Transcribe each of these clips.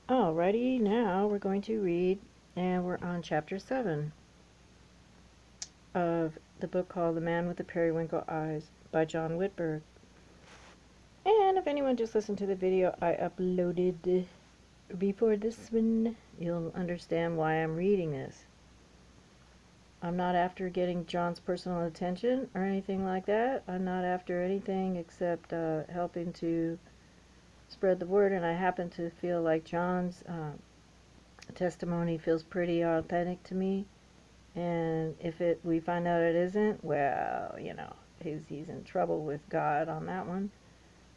Alrighty, now we're going to read, and we're on chapter 7 of the book called The Man with the Periwinkle Eyes by John Whitberg. And if anyone just listened to the video I uploaded before this one, you'll understand why I'm reading this. I'm not after getting John's personal attention or anything like that. I'm not after anything except helping to spread the word, and I happen to feel like John's testimony feels pretty authentic to me. And if we find out it isn't, well, he's in trouble with God on that one.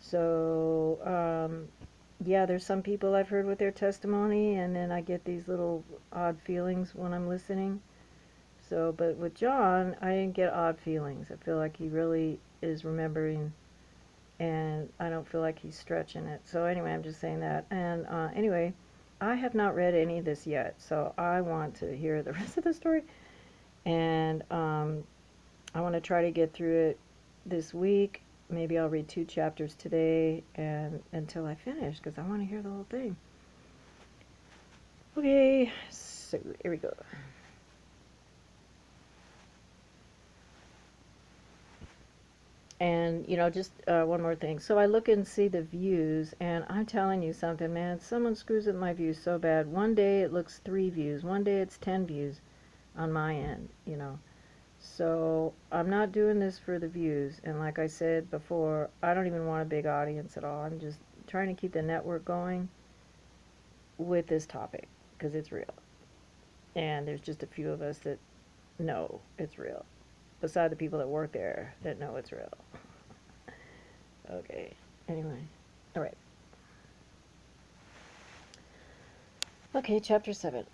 So, yeah, there's some people I've heard with their testimony, and then I get these little odd feelings when I'm listening. So, but with John, I didn't get odd feelings. I feel like he really is remembering, and I don't feel like he's stretching it. So anyway, I'm just saying that. And anyway, I have not read any of this yet, so I want to hear the rest of the story. And I want to try to get through it this week. Maybe I'll read 2 chapters today and until I finish, because I want to hear the whole thing. Okay, so here we go. And, just one more thing. So I look and see the views, and I'm telling you something, man. Someone screws up my views so bad. One day it looks 3 views. One day it's 10 views on my end, So I'm not doing this for the views. And like I said before, I don't even want a big audience at all. I'm just trying to keep the network going with this topic because it's real. And there's just a few of us that know it's real. Beside the people that work there that know it's real. Okay. Anyway. All right. Okay, chapter 7.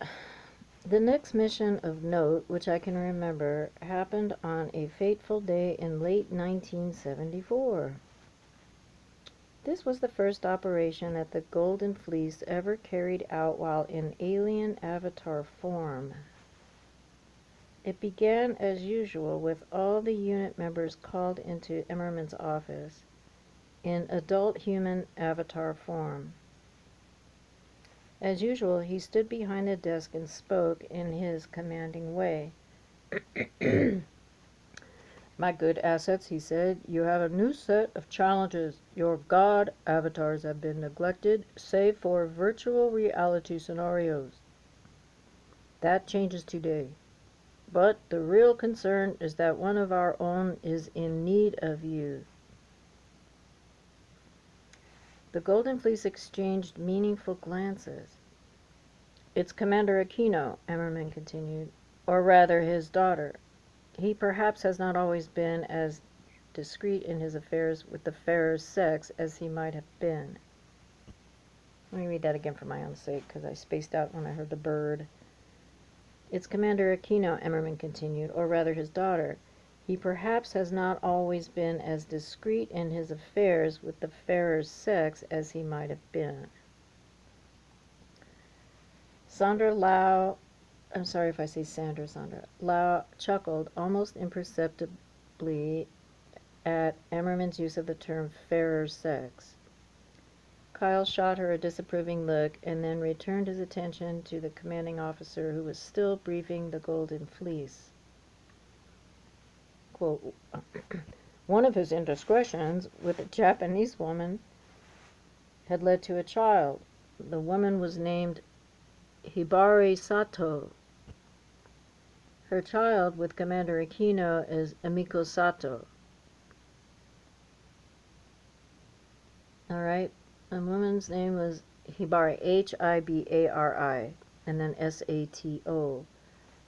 The next mission of note, which I can remember, happened on a fateful day in late 1974. This was the first operation that the Golden Fleece ever carried out while in alien avatar form. It began as usual with all the unit members called into Emmerman's office in adult human avatar form. As usual, he stood behind the desk and spoke in his commanding way. My good assets, he said, you have a new set of challenges. Your God avatars have been neglected, save for virtual reality scenarios. That changes today. But the real concern is that one of our own is in need of you. The Golden Fleece exchanged meaningful glances. It's Commander Aquino, Emmerman continued, or rather his daughter. He perhaps has not always been as discreet in his affairs with the fairer sex as he might have been. Let me read that again for my own sake, because I spaced out when I heard the bird. It's Commander Aquino, Emmerman continued, or rather his daughter. He perhaps has not always been as discreet in his affairs with the fairer sex as he might have been. I'm sorry if I say Sandra. Lau chuckled almost imperceptibly at Emmerman's use of the term fairer sex. Kyle shot her a disapproving look and then returned his attention to the commanding officer who was still briefing the Golden Fleece. Quote, one of his indiscretions with a Japanese woman had led to a child. The woman was named Hibari Sato. Her child with Commander Aquino is Emiko Sato. Alright, the woman's name was Hibari, Hibari, and then Sato.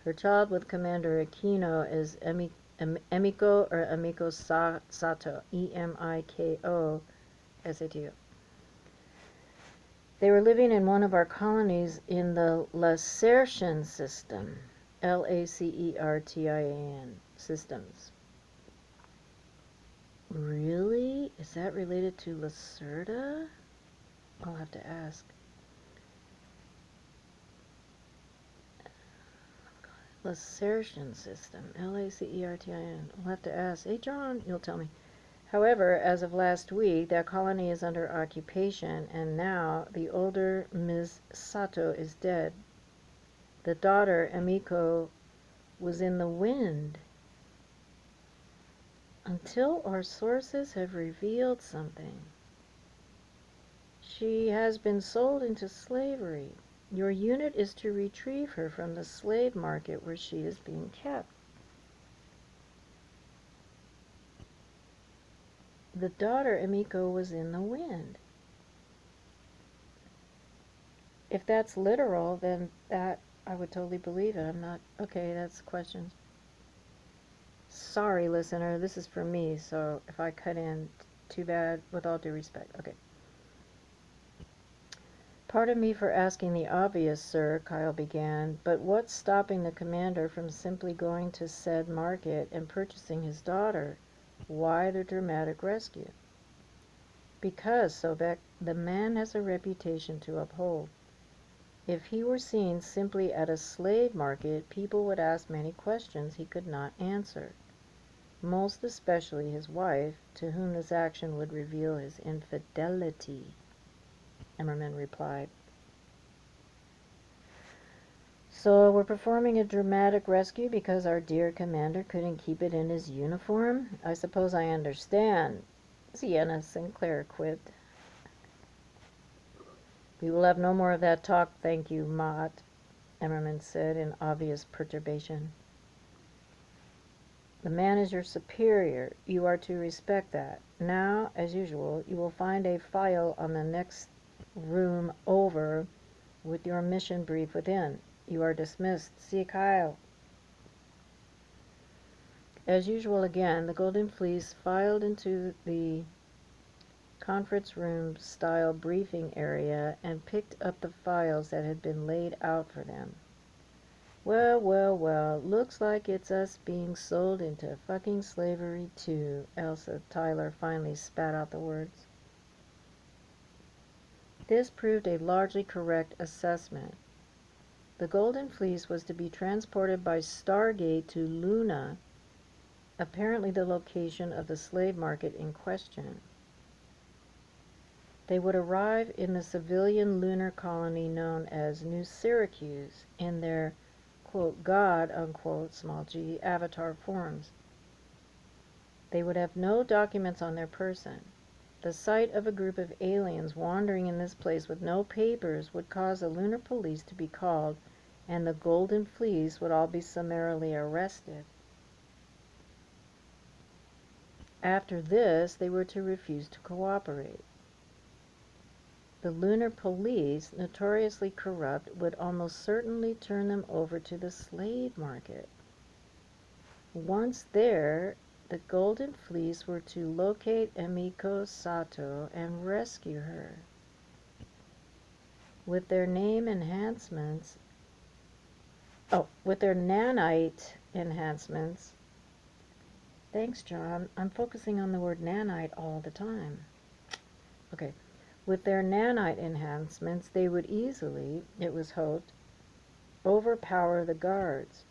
Her child with Commander Aquino is Emiko or Emiko Sato, Emiko Sato. They were living in one of our colonies in the Lacertian system, Lacertian systems. Really? Is that related to Lacerta? I'll have to ask. Lacertian system, Lacertin. I'll have to ask. Hey, John, you'll tell me. However, as of last week, that colony is under occupation, and now the older Ms. Sato is dead. The daughter, Emiko, was in the wind. Until our sources have revealed something. She has been sold into slavery. Your unit is to retrieve her from the slave market where she is being kept. The daughter, Emiko, was in the wind. If that's literal, then that I would totally believe it. I'm not, okay, that's questions. Sorry, listener, this is for me, so if I cut in, too bad, with all due respect. Okay. Pardon me for asking the obvious, sir, Kyle began, but what's stopping the commander from simply going to said market and purchasing his daughter? Why the dramatic rescue? Because, Sobek, the man has a reputation to uphold. If he were seen simply at a slave market, people would ask many questions he could not answer, most especially his wife, to whom this action would reveal his infidelity. Emmerman replied. So we're performing a dramatic rescue because our dear commander couldn't keep it in his uniform? I suppose I understand, Sienna Sinclair quipped. We will have no more of that talk, thank you, Mott, Emmerman said in obvious perturbation. The man is your superior. You are to respect that. Now, as usual, you will find a file on the next room over with your mission brief within. You are dismissed. See Kyle. As usual again, the Golden Fleece filed into the conference room style briefing area and picked up the files that had been laid out for them. Well, well, well, looks like it's us being sold into fucking slavery too, Elsa Tyler finally spat out the words. This proved a largely correct assessment. The Golden Fleece was to be transported by Stargate to Luna, apparently the location of the slave market in question. They would arrive in the civilian lunar colony known as New Syracuse in their, quote, God, unquote, small g, avatar forms. They would have no documents on their person. The sight of a group of aliens wandering in this place with no papers would cause the lunar police to be called, and the Golden Fleece would all be summarily arrested. After this, they were to refuse to cooperate. The lunar police, notoriously corrupt, would almost certainly turn them over to the slave market. Once there, the Golden Fleece were to locate Emiko Sato and rescue her. With their nanite enhancements, thanks, John, I'm focusing on the word nanite all the time. Okay. With their nanite enhancements, they would easily, it was hoped, overpower the guards.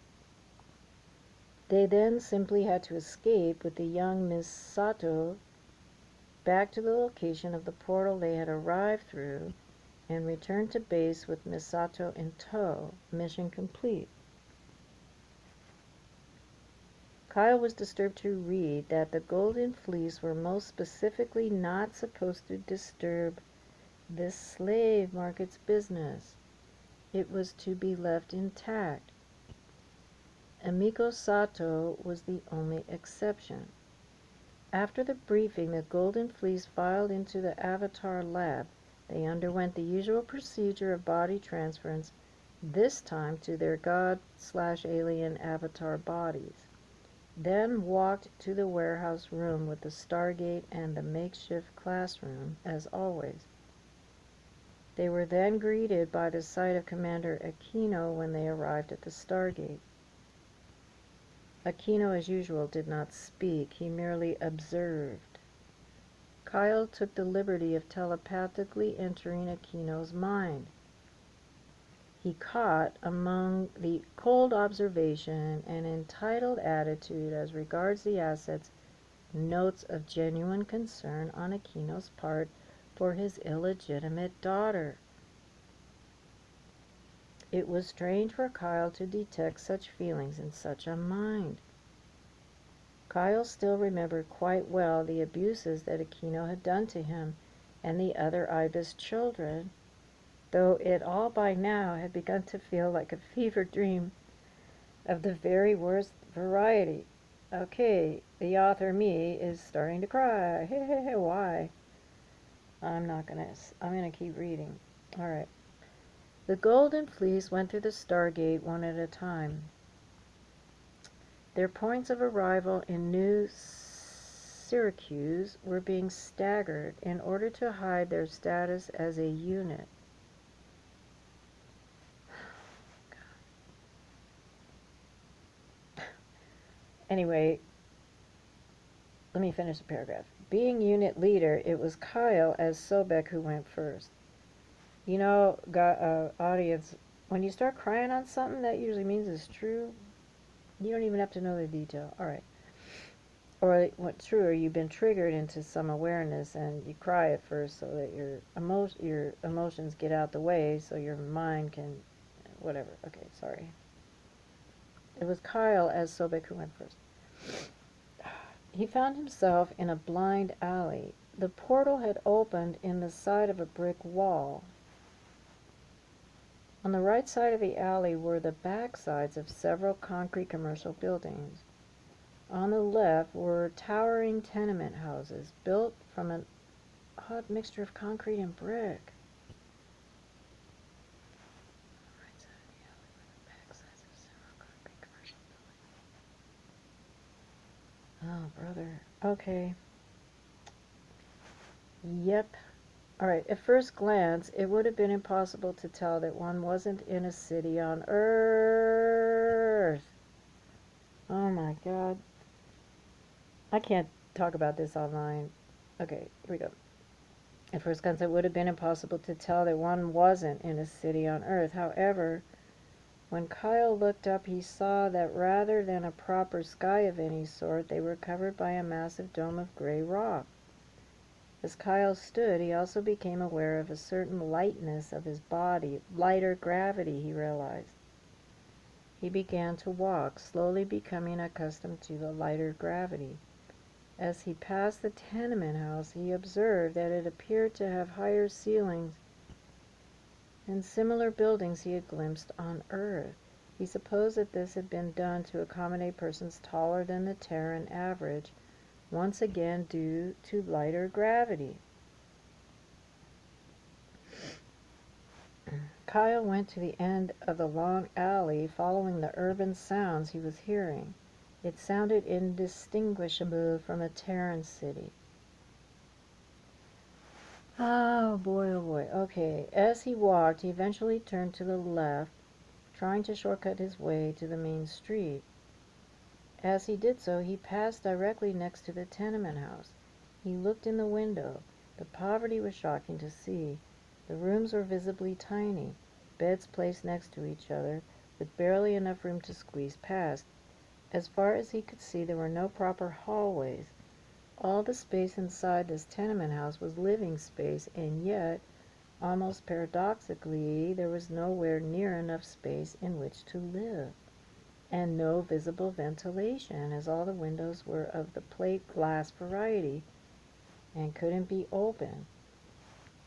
They then simply had to escape with the young Miss Sato back to the location of the portal they had arrived through and return to base with Miss Sato in tow. Mission complete. Kyle was disturbed to read that the Golden Fleece were most specifically not supposed to disturb this slave market's business. It was to be left intact. Emiko Sato was the only exception. After the briefing, the Golden Fleece filed into the Avatar lab. They underwent the usual procedure of body transference, this time to their god/alien avatar bodies. Then walked to the warehouse room with the Stargate and the makeshift classroom, as always. They were then greeted by the sight of Commander Aquino when they arrived at the Stargate. Aquino, as usual, did not speak. He merely observed. Kyle took the liberty of telepathically entering Aquino's mind. He caught, among the cold observation and entitled attitude as regards the assets notes of genuine concern on Aquino's part for his illegitimate daughter. It was strange for Kyle to detect such feelings in such a mind. Kyle still remembered quite well the abuses that Aquino had done to him and the other Ibis children, though it all by now had begun to feel like a fever dream of the very worst variety. Okay, the author me is starting to cry. Why? I'm gonna keep reading. Alright. The Golden Fleece went through the Stargate one at a time. Their points of arrival in New Syracuse were being staggered in order to hide their status as a unit. Anyway, let me finish the paragraph. Being unit leader, it was Kyle as Sobek who went first. You know, audience, when you start crying on something, that usually means it's true. You don't even have to know the detail. All right. Or what's true, or you've been triggered into some awareness and you cry at first so that your emotions get out the way so your mind can, whatever. Okay, sorry. It was Kyle as Sobek who went first. He found himself in a blind alley. The portal had opened in the side of a brick wall. On the right side of the alley were the backsides of several concrete commercial buildings. On the left were towering tenement houses built from an odd mixture of concrete and brick. On the right side of the alley were the backsides of several concrete commercial buildings. Oh, brother. Okay. Yep. Alright, at first glance, it would have been impossible to tell that one wasn't in a city on Earth. Oh my God. I can't talk about this online. Okay, here we go. At first glance, it would have been impossible to tell that one wasn't in a city on Earth. However, when Kyle looked up, he saw that rather than a proper sky of any sort, they were covered by a massive dome of gray rock. As Kyle stood, he also became aware of a certain lightness of his body, lighter gravity, he realized. He began to walk, slowly becoming accustomed to the lighter gravity. As he passed the tenement house, he observed that it appeared to have higher ceilings than similar buildings he had glimpsed on Earth. He supposed that this had been done to accommodate persons taller than the Terran average, once again due to lighter gravity. Kyle went to the end of the long alley, following the urban sounds he was hearing. It sounded indistinguishable from a Terran city. Oh boy, oh boy. Okay, as he walked, he eventually turned to the left, trying to shortcut his way to the main street. As he did so, he passed directly next to the tenement house. He looked in the window. The poverty was shocking to see. The rooms were visibly tiny, beds placed next to each other, with barely enough room to squeeze past. As far as he could see, there were no proper hallways. All the space inside this tenement house was living space, and yet, almost paradoxically, there was nowhere near enough space in which to live, and no visible ventilation, as all the windows were of the plate glass variety and couldn't be opened.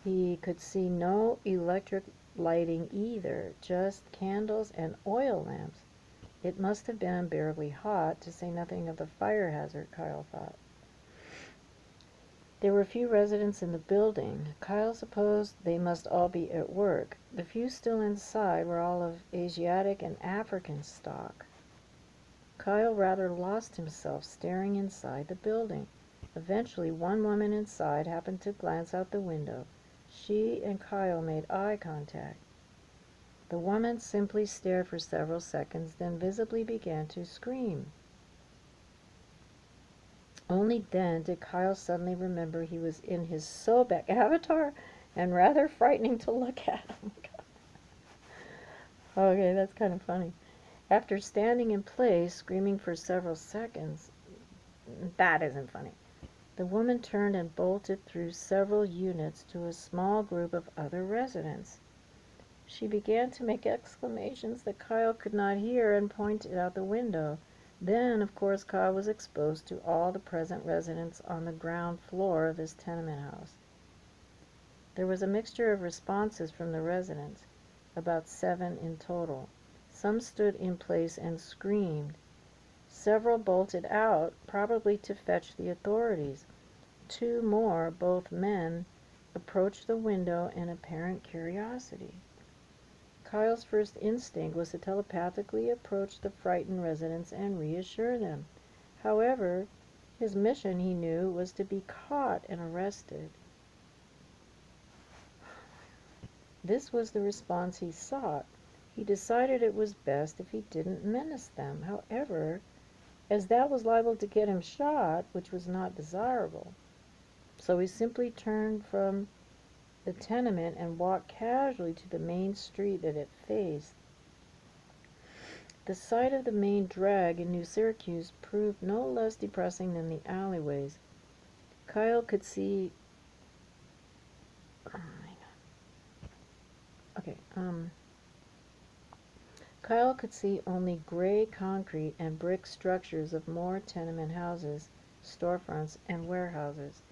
He could see no electric lighting either, just candles and oil lamps. It must have been unbearably hot, to say nothing of the fire hazard, Kyle thought. There were few residents in the building. Kyle supposed they must all be at work. The few still inside were all of Asiatic and African stock. Kyle rather lost himself staring inside the building. Eventually, one woman inside happened to glance out the window. She and Kyle made eye contact. The woman simply stared for several seconds, then visibly began to scream. Only then did Kyle suddenly remember he was in his Sobek avatar, and rather frightening to look at. Oh my God. Okay, that's kind of funny. After standing in place, screaming for several seconds, That isn't funny. The woman turned and bolted through several units to a small group of other residents. She began to make exclamations that Kyle could not hear and pointed out the window. Then, of course, Kyle was exposed to all the present residents on the ground floor of this tenement house. There was a mixture of responses from the residents, about 7 in total. Some stood in place and screamed. Several bolted out, probably to fetch the authorities. 2 more, both men, approached the window in apparent curiosity. Kyle's first instinct was to telepathically approach the frightened residents and reassure them. However, his mission, he knew, was to be caught and arrested. This was the response he sought. He decided it was best if he didn't menace them. However, as that was liable to get him shot, which was not desirable. So he simply turned from the tenement and walked casually to the main street that it faced. The sight of the main drag in New Syracuse proved no less depressing than the alleyways. Kyle could see... Kyle could see only gray concrete and brick structures of more tenement houses, storefronts, and warehouses.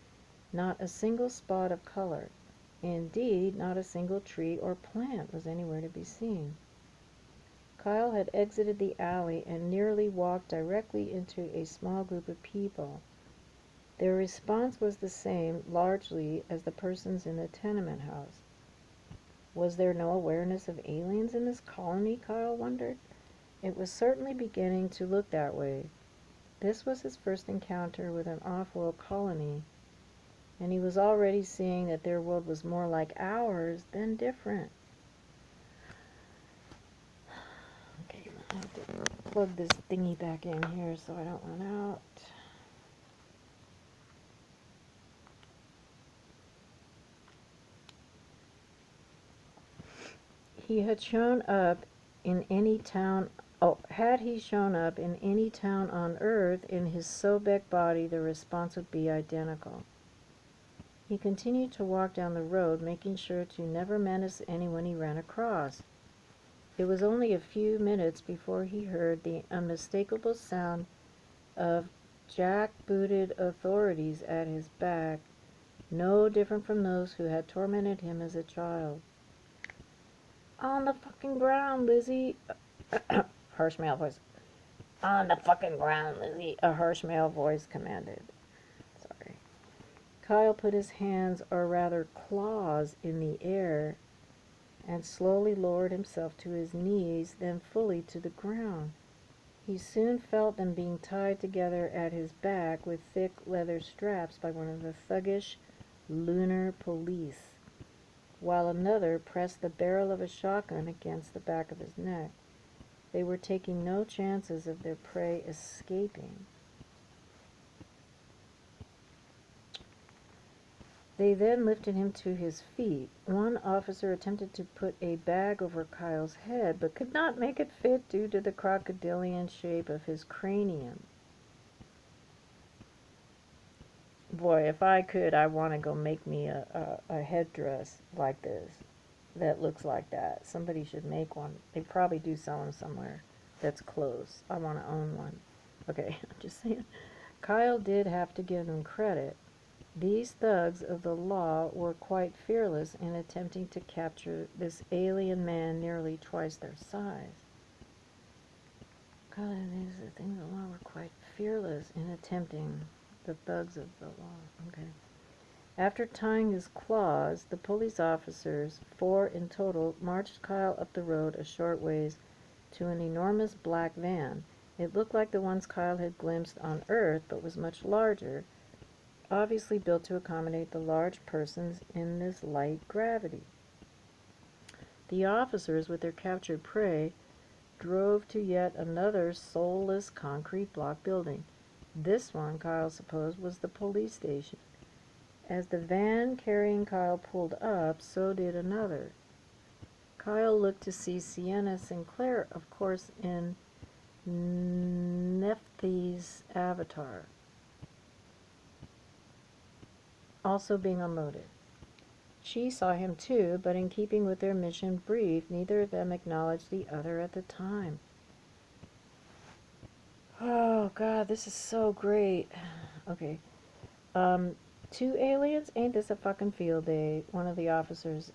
Not a single spot of color. Indeed, not a single tree or plant was anywhere to be seen. Kyle had exited the alley and nearly walked directly into a small group of people. Their response was the same, largely, as the persons in the tenement house. Was there no awareness of aliens in this colony, Kyle wondered? It was certainly beginning to look that way. This was his first encounter with an off-world colony, and he was already seeing that their world was more like ours than different. Okay, I have to plug this thingy back in here so I don't run out. He had shown up in any town. Had he shown up in any town on Earth in his Sobek body, the response would be identical. He continued to walk down the road, making sure to never menace anyone he ran across. It was only a few minutes before he heard the unmistakable sound of jack-booted authorities at his back, no different from those who had tormented him as a child. On the fucking ground, Lizzie. Harsh male voice. On the fucking ground, Lizzie, a harsh male voice commanded. Sorry. Kyle put his hands, or rather claws, in the air and slowly lowered himself to his knees, then fully to the ground. He soon felt them being tied together at his back with thick leather straps by one of the thuggish lunar police, while another pressed the barrel of a shotgun against the back of his neck. They were taking no chances of their prey escaping. They then lifted him to his feet. One officer attempted to put a bag over Kyle's head, but could not make it fit due to the crocodilian shape of his cranium. Boy, if I could, I want to go make me a headdress like this that looks like that. Somebody should make one. They probably do sell them somewhere that's close. I want to own one. Okay, I'm just saying. Kyle did have to give them credit. These thugs of the law were quite fearless in attempting to capture this alien man nearly twice their size. God, these things of the law were quite fearless in attempting the thugs of the law. Okay. After tying his claws, the police officers, 4 in total, marched Kyle up the road a short ways to an enormous black van. It looked like the ones Kyle had glimpsed on Earth, but was much larger, obviously built to accommodate the large persons in this light gravity. The officers, with their captured prey, drove to yet another soulless concrete block building. This one, Kyle supposed, was the police station. As the van carrying Kyle pulled up, so did another. Kyle looked to see Sienna Sinclair, of course, in Nephthys' avatar. also being unloaded. She saw him too, but in keeping with their mission brief, neither of them acknowledged the other at the time. Oh, God, this is so great. Okay. 2 aliens? Ain't this a fucking field day? One of the officers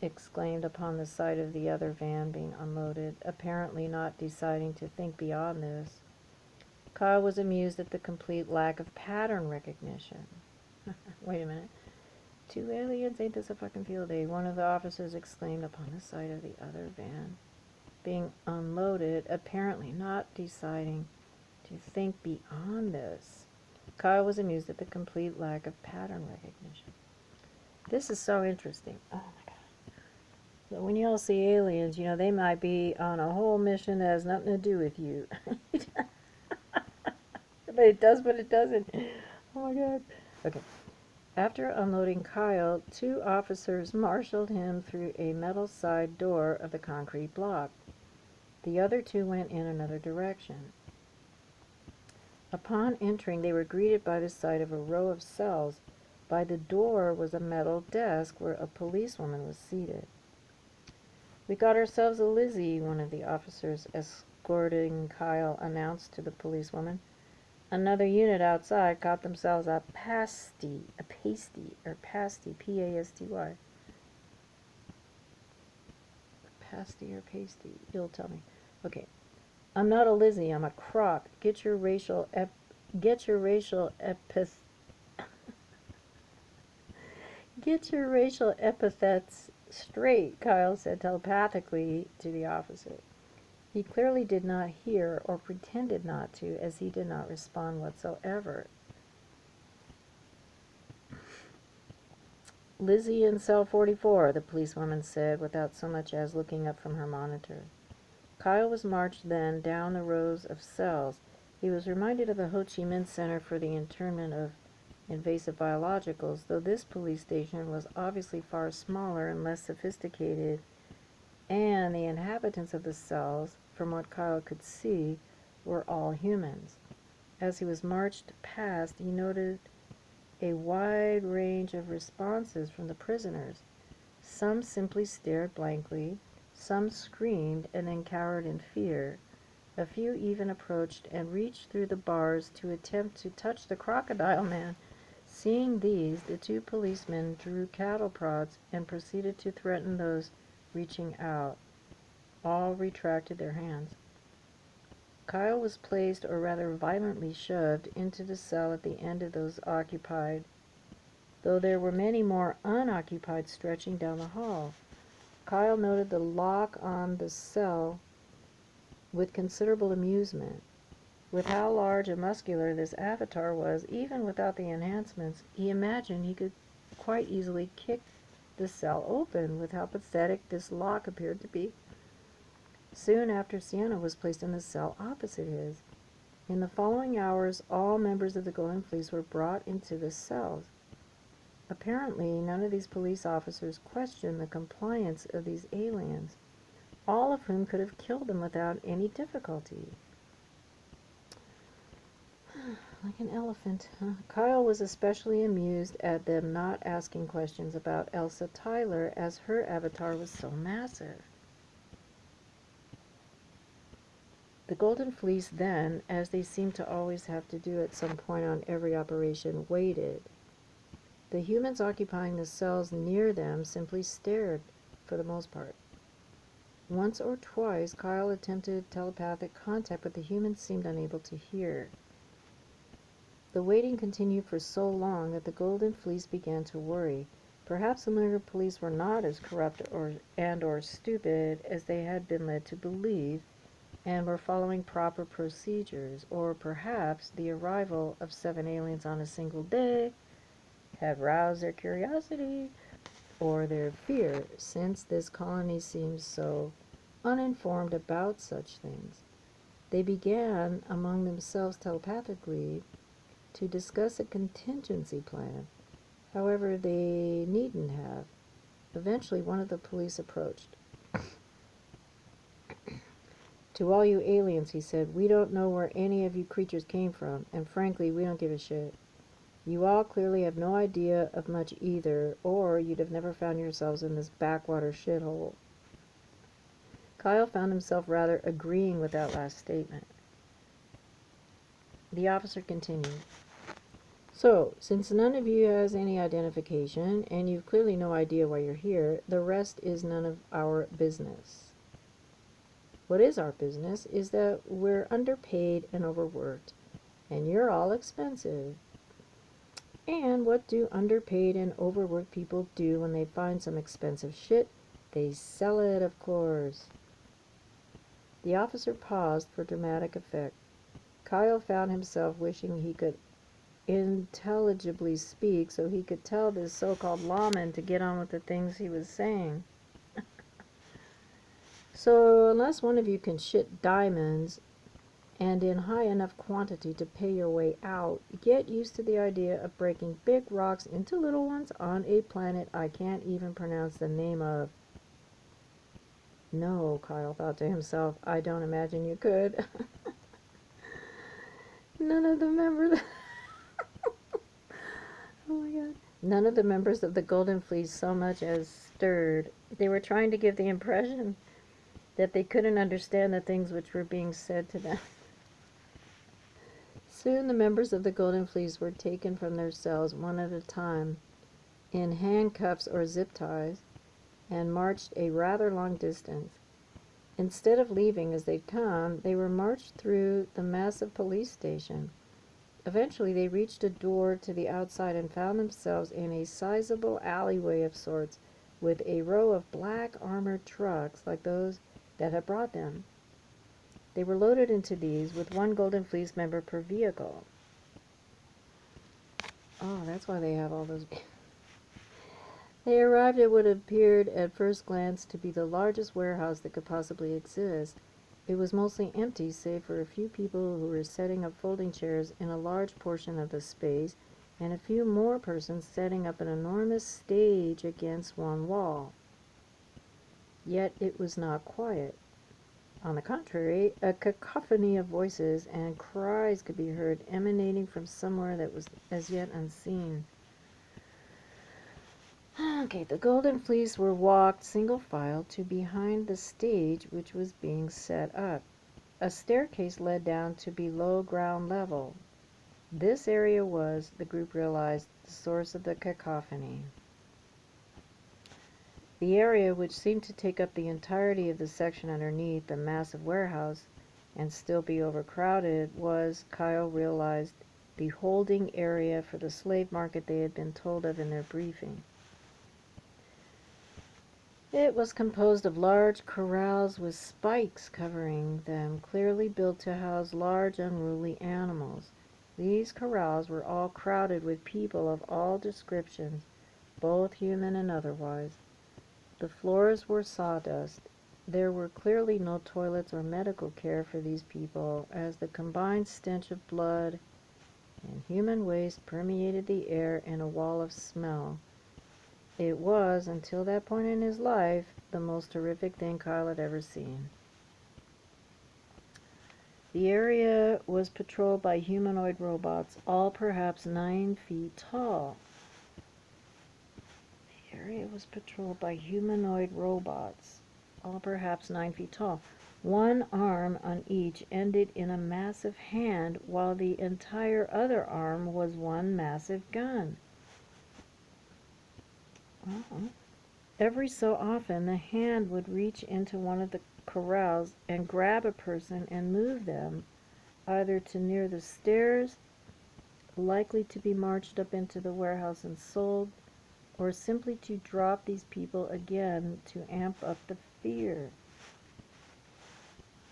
exclaimed upon the sight of the other van being unloaded, apparently not deciding to think beyond this. Kyle was amused at the complete lack of pattern recognition. Wait a minute. 2 aliens? Ain't this a fucking field day? One of the officers exclaimed upon the sight of the other van being unloaded, apparently not deciding to think beyond this. Kyle was amused at the complete lack of pattern recognition. This is so interesting. Oh my God. So when you all see aliens, you know, they might be on a whole mission that has nothing to do with you. But it does, but it doesn't. Oh my God. Okay. After unloading Kyle, 2 officers marshaled him through a metal side door of the concrete block. The other 2 went in another direction. Upon entering, they were greeted by the sight of a row of cells. By the door was a metal desk where a policewoman was seated. "We got ourselves a Lizzie," one of the officers escorting Kyle announced to the policewoman. "Another unit outside got themselves a pasty, P-A-S-T-Y. Pasty or pasty? You'll tell me. Okay. I'm not a Lizzie, I'm a croc. Get your racial epithets straight," Kyle said telepathically to the officer. He clearly did not hear or pretended not to, as he did not respond whatsoever. "Lizzie in cell 44, the policewoman said, without so much as looking up from her monitor. Kyle was marched then down the rows of cells. He was reminded of the Ho Chi Minh Center for the Internment of Invasive Biologicals, though this police station was obviously far smaller and less sophisticated, and the inhabitants of the cells, from what Kyle could see, were all humans. As he was marched past, he noted a wide range of responses from the prisoners. Some simply stared blankly, some screamed and then cowered in fear. A few even approached and reached through the bars to attempt to touch the crocodile man. Seeing these, the 2 policemen drew cattle prods and proceeded to threaten those reaching out. All retracted their hands. Kyle was placed, or rather violently shoved, into the cell at the end of those occupied, though there were many more unoccupied stretching down the hall. Kyle noted the lock on the cell with considerable amusement. With how large and muscular this avatar was, even without the enhancements, he imagined he could quite easily kick the cell open with how pathetic this lock appeared to be. Soon after, Sienna was placed in the cell opposite his. In the following hours, all members of the Golden Fleece were brought into the cells. Apparently, none of these police officers questioned the compliance of these aliens, all of whom could have killed them without any difficulty. Like an elephant, huh? Kyle was especially amused at them not asking questions about Elsa Tyler, as her avatar was so massive. The Golden Fleece then, as they seemed to always have to do at some point on every operation, waited. The humans occupying the cells near them simply stared, for the most part. Once or twice, Kyle attempted telepathic contact, but the humans seemed unable to hear. The waiting continued for so long that the Golden Fleece began to worry. Perhaps the lunar police were not as corrupt or stupid as they had been led to believe, and were following proper procedures, or perhaps the arrival of 7 aliens on a single day had roused their curiosity or their fear, since this colony seemed so uninformed about such things. They began among themselves telepathically to discuss a contingency plan. However, they needn't have. Eventually, one of the police approached. "To all you aliens," he said, "we don't know where any of you creatures came from, and frankly, we don't give a shit. You all clearly have no idea of much either, or you'd have never found yourselves in this backwater shithole. Kyle found himself rather agreeing with that last statement. The officer continued. So, since none of you has any identification, and you've clearly no idea why you're here, the rest is none of our business. What is our business is that we're underpaid and overworked, and you're all expensive. And what do underpaid and overworked people do when they find some expensive shit? They sell it, of course. The officer paused for dramatic effect. Kyle found himself wishing he could intelligibly speak so he could tell this so-called lawman to get on with the things he was saying. So, unless one of you can shit diamonds, and in high enough quantity to pay your way out, get used to the idea of breaking big rocks into little ones on a planet I can't even pronounce the name of. No, Kyle thought to himself, I don't imagine you could. None of the members... Oh my god. None of the members of the Golden Fleece so much as stirred. They were trying to give the impression that they couldn't understand the things which were being said to them. Soon the members of the Golden Fleece were taken from their cells one at a time, in handcuffs or zip ties, and marched a rather long distance. Instead of leaving as they'd come, they were marched through the massive police station. Eventually they reached a door to the outside and found themselves in a sizable alleyway of sorts, with a row of black armored trucks like those that had brought them. They were loaded into these, with one Golden Fleece member per vehicle. Oh, that's why they have all those... They arrived at what appeared at first glance to be the largest warehouse that could possibly exist. It was mostly empty, save for a few people who were setting up folding chairs in a large portion of the space, and a few more persons setting up an enormous stage against one wall. Yet it was not quiet. On the contrary, a cacophony of voices and cries could be heard emanating from somewhere that was as yet unseen. Okay, the Golden Fleece were walked single file to behind the stage which was being set up. A staircase led down to below ground level. This area was, the group realized, the source of the cacophony. The area, which seemed to take up the entirety of the section underneath the massive warehouse and still be overcrowded, was, Kyle realized, the holding area for the slave market they had been told of in their briefing. It was composed of large corrals with spikes covering them, clearly built to house large unruly animals. These corrals were all crowded with people of all descriptions, both human and otherwise. The floors were sawdust. There were clearly no toilets or medical care for these people, as the combined stench of blood and human waste permeated the air in a wall of smell. It was, until that point in his life, the most horrific thing Kyle had ever seen. The area was patrolled by humanoid robots, all perhaps 9 feet tall. The area was patrolled by humanoid robots, all perhaps 9 feet tall. One arm on each ended in a massive hand, while the entire other arm was one massive gun. Every so often, the hand would reach into one of the corrals and grab a person and move them, either to near the stairs, likely to be marched up into the warehouse and sold, or simply to drop these people again to amp up the fear.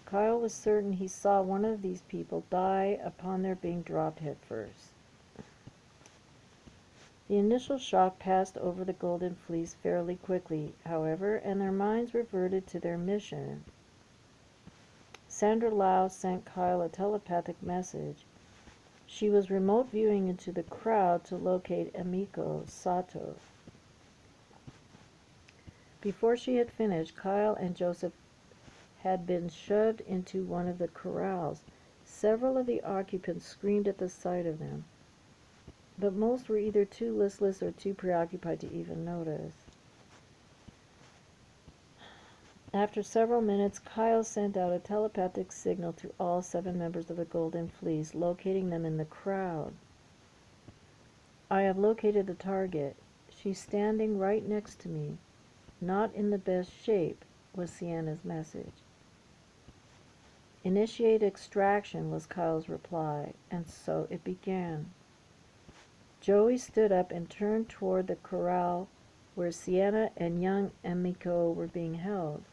Kyle was certain he saw one of these people die upon their being dropped headfirst. The initial shock passed over the Golden Fleece fairly quickly, however, and their minds reverted to their mission. Sandra Lau sent Kyle a telepathic message. She was remote viewing into the crowd to locate Emiko Sato. Before she had finished, Kyle and Joseph had been shoved into one of the corrals. Several of the occupants screamed at the sight of them. but most were either too listless or too preoccupied to even notice. After several minutes, Kyle sent out a telepathic signal to all 7 members of the Golden Fleece, locating them in the crowd. "I have located the target. She's standing right next to me. Not in the best shape," was Sienna's message. "Initiate extraction," was Kyle's reply, and so it began. Joey stood up and turned toward the corral where Sienna and young Emiko were being held.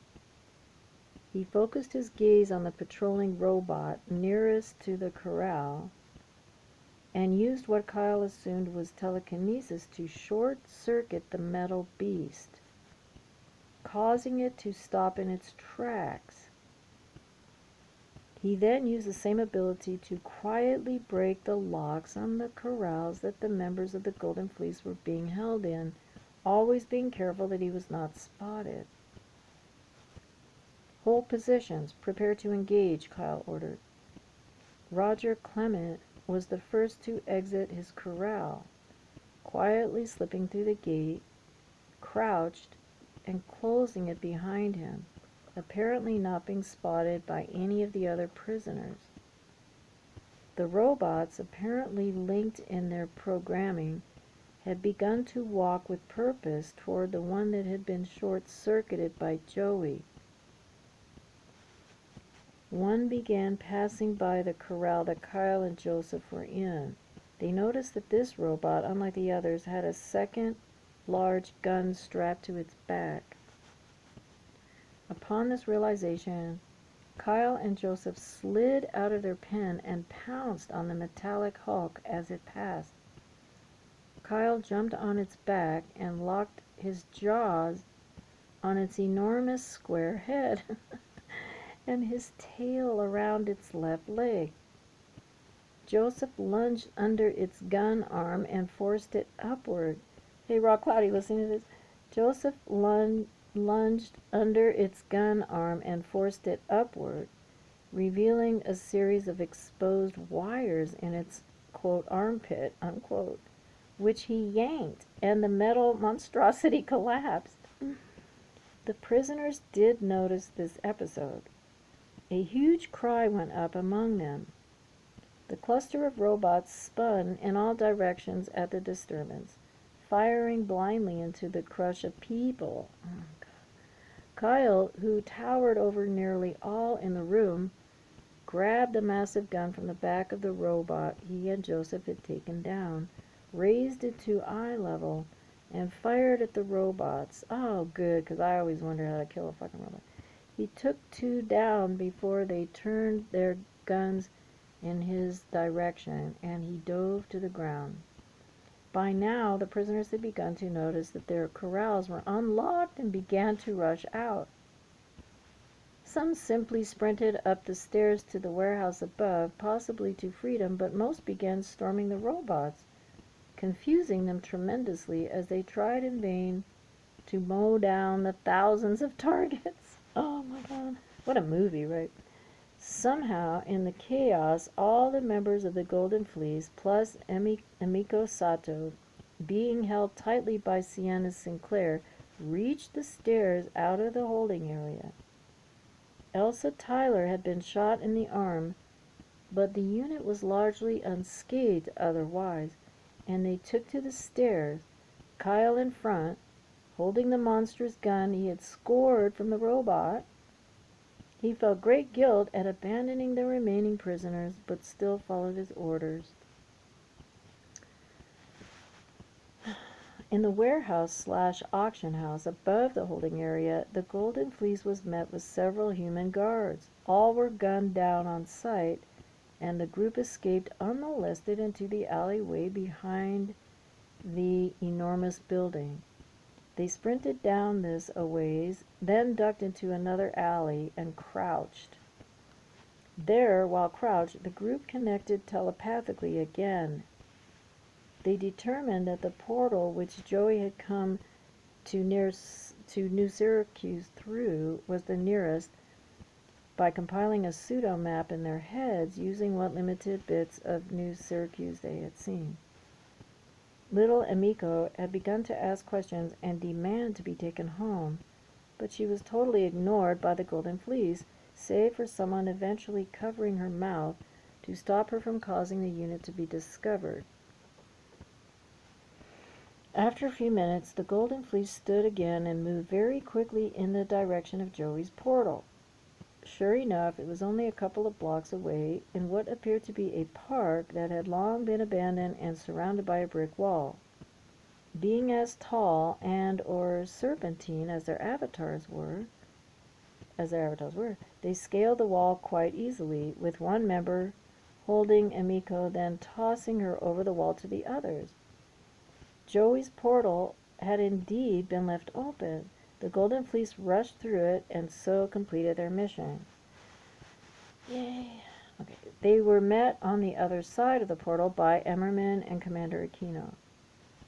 He focused his gaze on the patrolling robot nearest to the corral and used what Kyle assumed was telekinesis to short-circuit the metal beast, causing it to stop in its tracks. He then used the same ability to quietly break the locks on the corrals that the members of the Golden Fleece were being held in, always being careful that he was not spotted. "Hold positions. Prepare to engage," Kyle ordered. Roger Clement was the first to exit his corral, quietly slipping through the gate, crouched, and closing it behind him, apparently not being spotted by any of the other prisoners. The robots, apparently linked in their programming, had begun to walk with purpose toward the one that had been short-circuited by Joey. One began passing by the corral that Kyle and Joseph were in. They noticed that this robot, unlike the others, had a second large gun strapped to its back. Upon this realization, Kyle and Joseph slid out of their pen and pounced on the metallic hulk as it passed. Kyle jumped on its back and locked his jaws on its enormous square head and his tail around its left leg. Joseph lunged under its gun arm and forced it upward. Hey, Rock Cloudy, listening to this? Joseph lunged under its gun arm and forced it upward, revealing a series of exposed wires in its, quote, armpit, unquote, which he yanked, and the metal monstrosity collapsed. The prisoners did notice this episode. A huge cry went up among them. The cluster of robots spun in all directions at the disturbance, firing blindly into the crush of people. Oh, God. Kyle, who towered over nearly all in the room, grabbed a massive gun from the back of the robot he and Joseph had taken down, raised it to eye level, and fired at the robots. Oh, good, because I always wonder how to kill a fucking robot. He took 2 down before they turned their guns in his direction, and he dove to the ground. By now, the prisoners had begun to notice that their corrals were unlocked and began to rush out. Some simply sprinted up the stairs to the warehouse above, possibly to freedom, but most began storming the robots, confusing them tremendously as they tried in vain to mow down the thousands of targets. Oh my God. What a movie, right? Somehow, in the chaos, all the members of the Golden Fleece, plus Emiko Sato, being held tightly by Sienna Sinclair, reached the stairs out of the holding area. Elsa Tyler had been shot in the arm, but the unit was largely unscathed otherwise, and they took to the stairs, Kyle in front, holding the monstrous gun he had scored from the robot. He felt great guilt at abandoning the remaining prisoners, but still followed his orders. In the warehouse/auction house above the holding area, the Golden Fleece was met with several human guards. All were gunned down on sight, and the group escaped unmolested into the alleyway behind the enormous building. They sprinted down this a ways, then ducked into another alley and crouched. There, while crouched, the group connected telepathically again. They determined that the portal which Joey had come to New Syracuse through was the nearest, by compiling a pseudo-map in their heads using what limited bits of New Syracuse they had seen. Little Emiko had begun to ask questions and demand to be taken home, but she was totally ignored by the Golden Fleece, save for someone eventually covering her mouth to stop her from causing the unit to be discovered. After a few minutes, the Golden Fleece stood again and moved very quickly in the direction of Joey's portal. Sure enough, it was only a couple of blocks away, in what appeared to be a park that had long been abandoned and surrounded by a brick wall. Being as tall and or serpentine as their avatars were, they scaled the wall quite easily, with one member holding Emiko, then tossing her over the wall to the others. Joey's portal had indeed been left open. The Golden Fleece rushed through it and so completed their mission. Yay! Okay. They were met on the other side of the portal by Emmerman and Commander Aquino.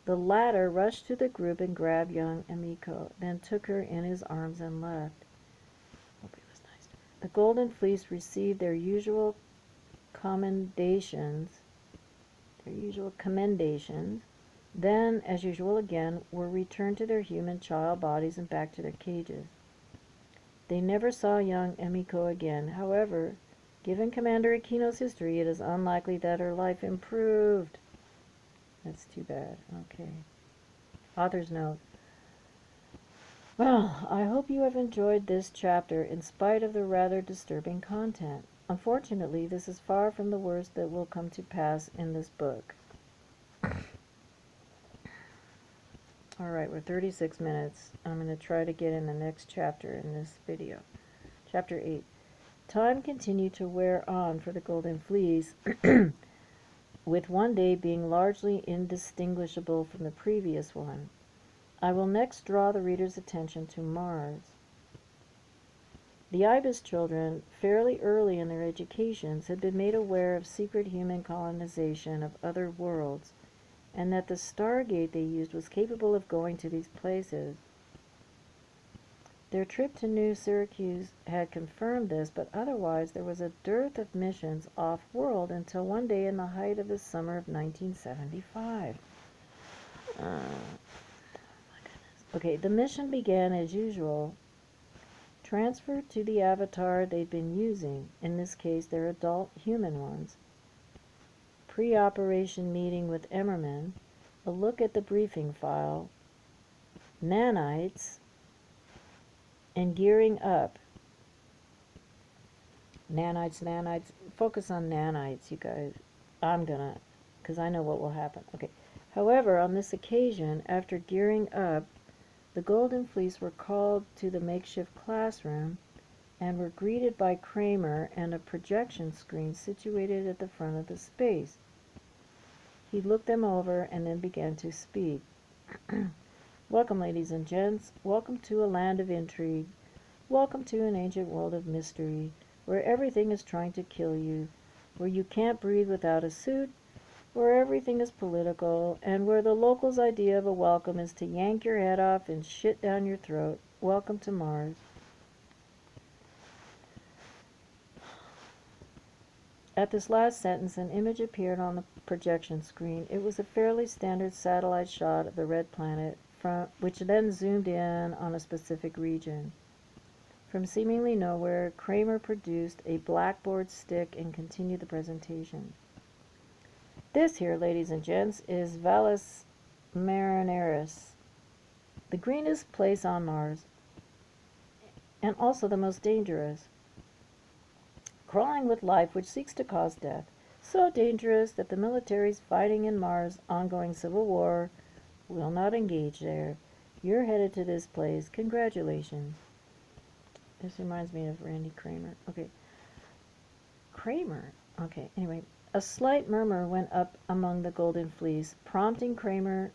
The latter rushed to the group and grabbed young Emiko, then took her in his arms and left. Hope he was nice. The Golden Fleece received their usual commendations, then, as usual again, were returned to their human child bodies and back to their cages. They never saw young Emiko again. However, given Commander Aquino's history, it is unlikely that her life improved. That's too bad. Okay. Author's note. Well, I hope you have enjoyed this chapter in spite of the rather disturbing content. Unfortunately, this is far from the worst that will come to pass in this book. Alright, we're 36 minutes. I'm going to try to get in the next chapter in this video. Chapter 8. Time continued to wear on for the Golden Fleece, with one day being largely indistinguishable from the previous one. I will next draw the reader's attention to Mars. The Ibis children, fairly early in their educations, had been made aware of secret human colonization of other worlds, and that the stargate they used was capable of going to these places. Their trip to New Syracuse had confirmed this, but otherwise there was a dearth of missions off-world until one day in the height of the summer of 1975. Okay, the mission began as usual. Transferred to the avatar they'd been using, in this case their adult human ones. Pre-operation meeting with Emmerman, a look at the briefing file, nanites, and gearing up. Nanites, focus on nanites, you guys. I'm gonna, because I know what will happen. Okay. However, on this occasion, after gearing up, the Golden Fleece were called to the makeshift classroom and were greeted by Kramer and a projection screen situated at the front of the space. He looked them over and then began to speak. Welcome, ladies and gents. Welcome to a land of intrigue. Welcome to an ancient world of mystery, where everything is trying to kill you, where you can't breathe without a suit, where everything is political, and where the locals' idea of a welcome is to yank your head off and shit down your throat. Welcome to Mars. At this last sentence, an image appeared on the projection screen. It was a fairly standard satellite shot of the red planet, which then zoomed in on a specific region. From seemingly nowhere, Kramer produced a blackboard stick and continued the presentation. This here, ladies and gents, is Valles Marineris, the greenest place on Mars, and also the most dangerous. Crawling with life which seeks to cause death, so dangerous that the militaries fighting in Mars' ongoing civil war will not engage there. You're headed to this place. Congratulations. This reminds me of Randy Kramer. Okay. Kramer. Okay, anyway. A slight murmur went up among the Golden Fleece, prompting Kramer...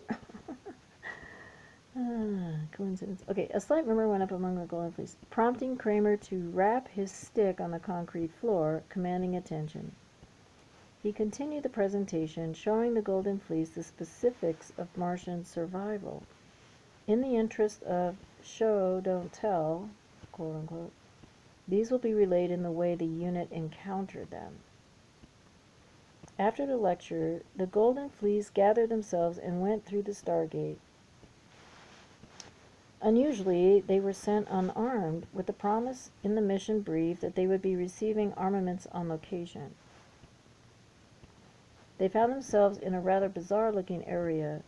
coincidence. Okay, a slight murmur went up among the Golden Fleece, prompting Kramer to rap his stick on the concrete floor, commanding attention. He continued the presentation, showing the Golden Fleece the specifics of Martian survival. In the interest of show, don't tell, quote unquote, these will be relayed in the way the unit encountered them. After the lecture, the Golden Fleece gathered themselves and went through the Stargate. Unusually, they were sent unarmed, with the promise in the mission brief that they would be receiving armaments on location. They found themselves in a rather bizarre-looking area.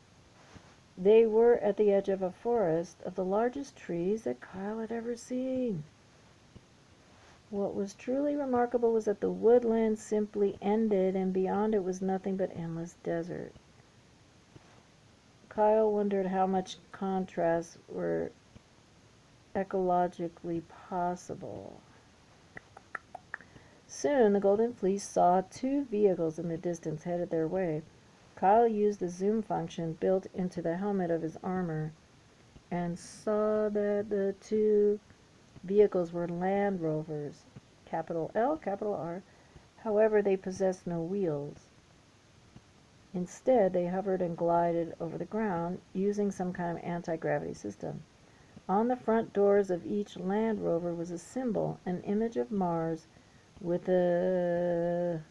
They were at the edge of a forest of the largest trees that Kyle had ever seen. What was truly remarkable was that the woodland simply ended, and beyond it was nothing but endless desert. Kyle wondered how much contrasts were ecologically possible. Soon the Golden Fleece saw 2 vehicles in the distance headed their way. Kyle used the zoom function built into the helmet of his armor and saw that the 2 vehicles were Land Rovers, capital L, capital R. However, they possessed no wheels. Instead, they hovered and glided over the ground using some kind of anti-gravity system. On the front doors of each Land Rover was a symbol, an image of Mars with a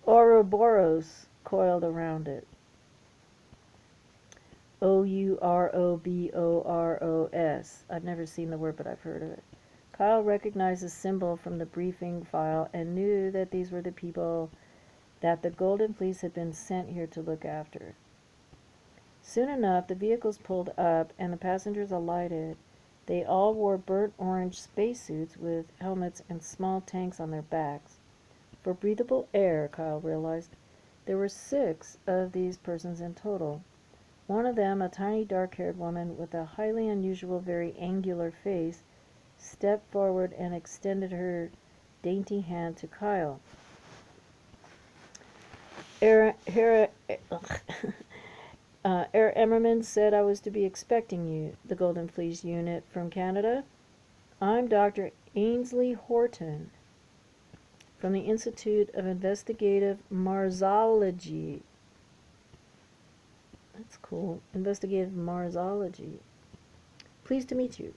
Ouroboros coiled around it. Ouroboros. I've never seen the word, but I've heard of it. Kyle recognized the symbol from the briefing file and knew that these were the people that the Golden Fleece had been sent here to look after. Soon enough, the vehicles pulled up and the passengers alighted. They all wore burnt orange spacesuits with helmets and small tanks on their backs. For breathable air, Kyle realized, there were 6 of these persons in total. One of them, a tiny dark-haired woman with a highly unusual, very angular face, stepped forward and extended her dainty hand to Kyle. Herr Emmerman said I was to be expecting you, the Golden Fleece unit from Canada. I'm Dr. Ainsley Horton from the Institute of Investigative Marsology. That's cool. Investigative Marsology. Pleased to meet you.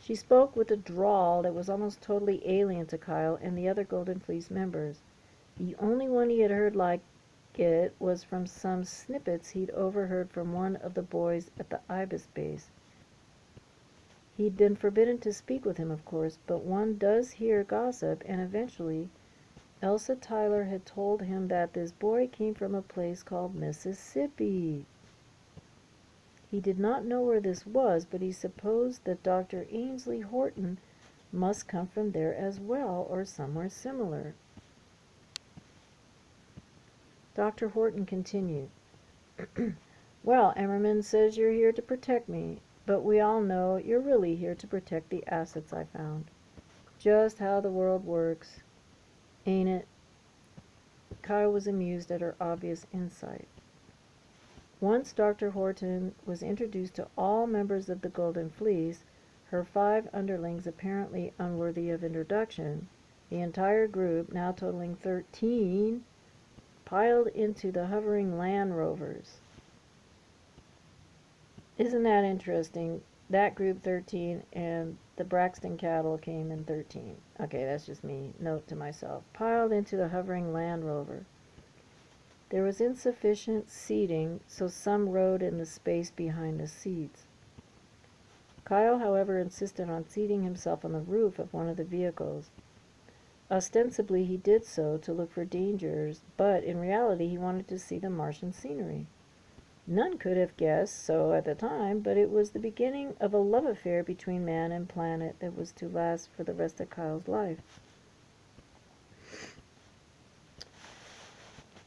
She spoke with a drawl that was almost totally alien to Kyle and the other Golden Fleece members. The only one he had heard like it was from some snippets he'd overheard from one of the boys at the Ibis base. He'd been forbidden to speak with him, of course, but one does hear gossip, and eventually Elsa Tyler had told him that this boy came from a place called Mississippi. He did not know where this was, but he supposed that Dr. Ainsley Horton must come from there as well, or somewhere similar. Dr. Horton continued, Well, Emmerman says you're here to protect me, but we all know you're really here to protect the assets I found. Just how the world works, ain't it? Kyle was amused at her obvious insight. Once Dr. Horton was introduced to all members of the Golden Fleece, her 5 underlings apparently unworthy of introduction, the entire group, now totaling 13, piled into the hovering Land Rovers. Isn't that interesting? That group 13 and the Braxton cattle came in 13. Okay, that's just me. Note to myself. Piled into the hovering Land Rover. There was insufficient seating, so some rode in the space behind the seats. Kyle, however, insisted on seating himself on the roof of one of the vehicles. Ostensibly, he did so to look for dangers, but in reality he wanted to see the Martian scenery. None could have guessed so at the time, but it was the beginning of a love affair between man and planet that was to last for the rest of Kyle's life.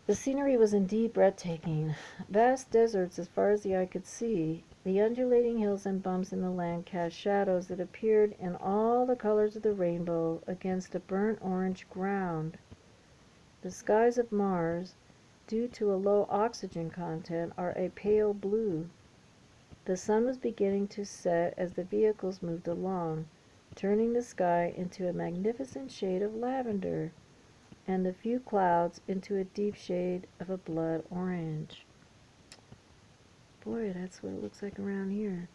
The scenery was indeed breathtaking. Vast deserts as far as the eye could see. The undulating hills and bumps in the land cast shadows that appeared in all the colors of the rainbow against a burnt orange ground. The skies of Mars, due to a low oxygen content, are a pale blue. The sun was beginning to set as the vehicles moved along, turning the sky into a magnificent shade of lavender, and the few clouds into a deep shade of a blood orange. Boy, that's what it looks like around here.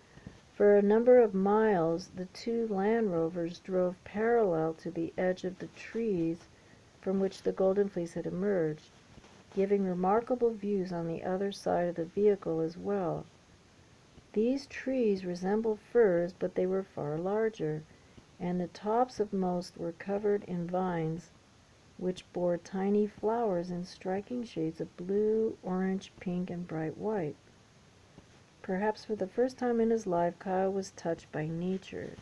For a number of miles, the 2 Land Rovers drove parallel to the edge of the trees from which the Golden Fleece had emerged. giving remarkable views on the other side of the vehicle as well. These trees resembled firs, but they were far larger, and the tops of most were covered in vines, which bore tiny flowers in striking shades of blue, orange, pink, and bright white. Perhaps for the first time in his life, Kyle was touched by nature.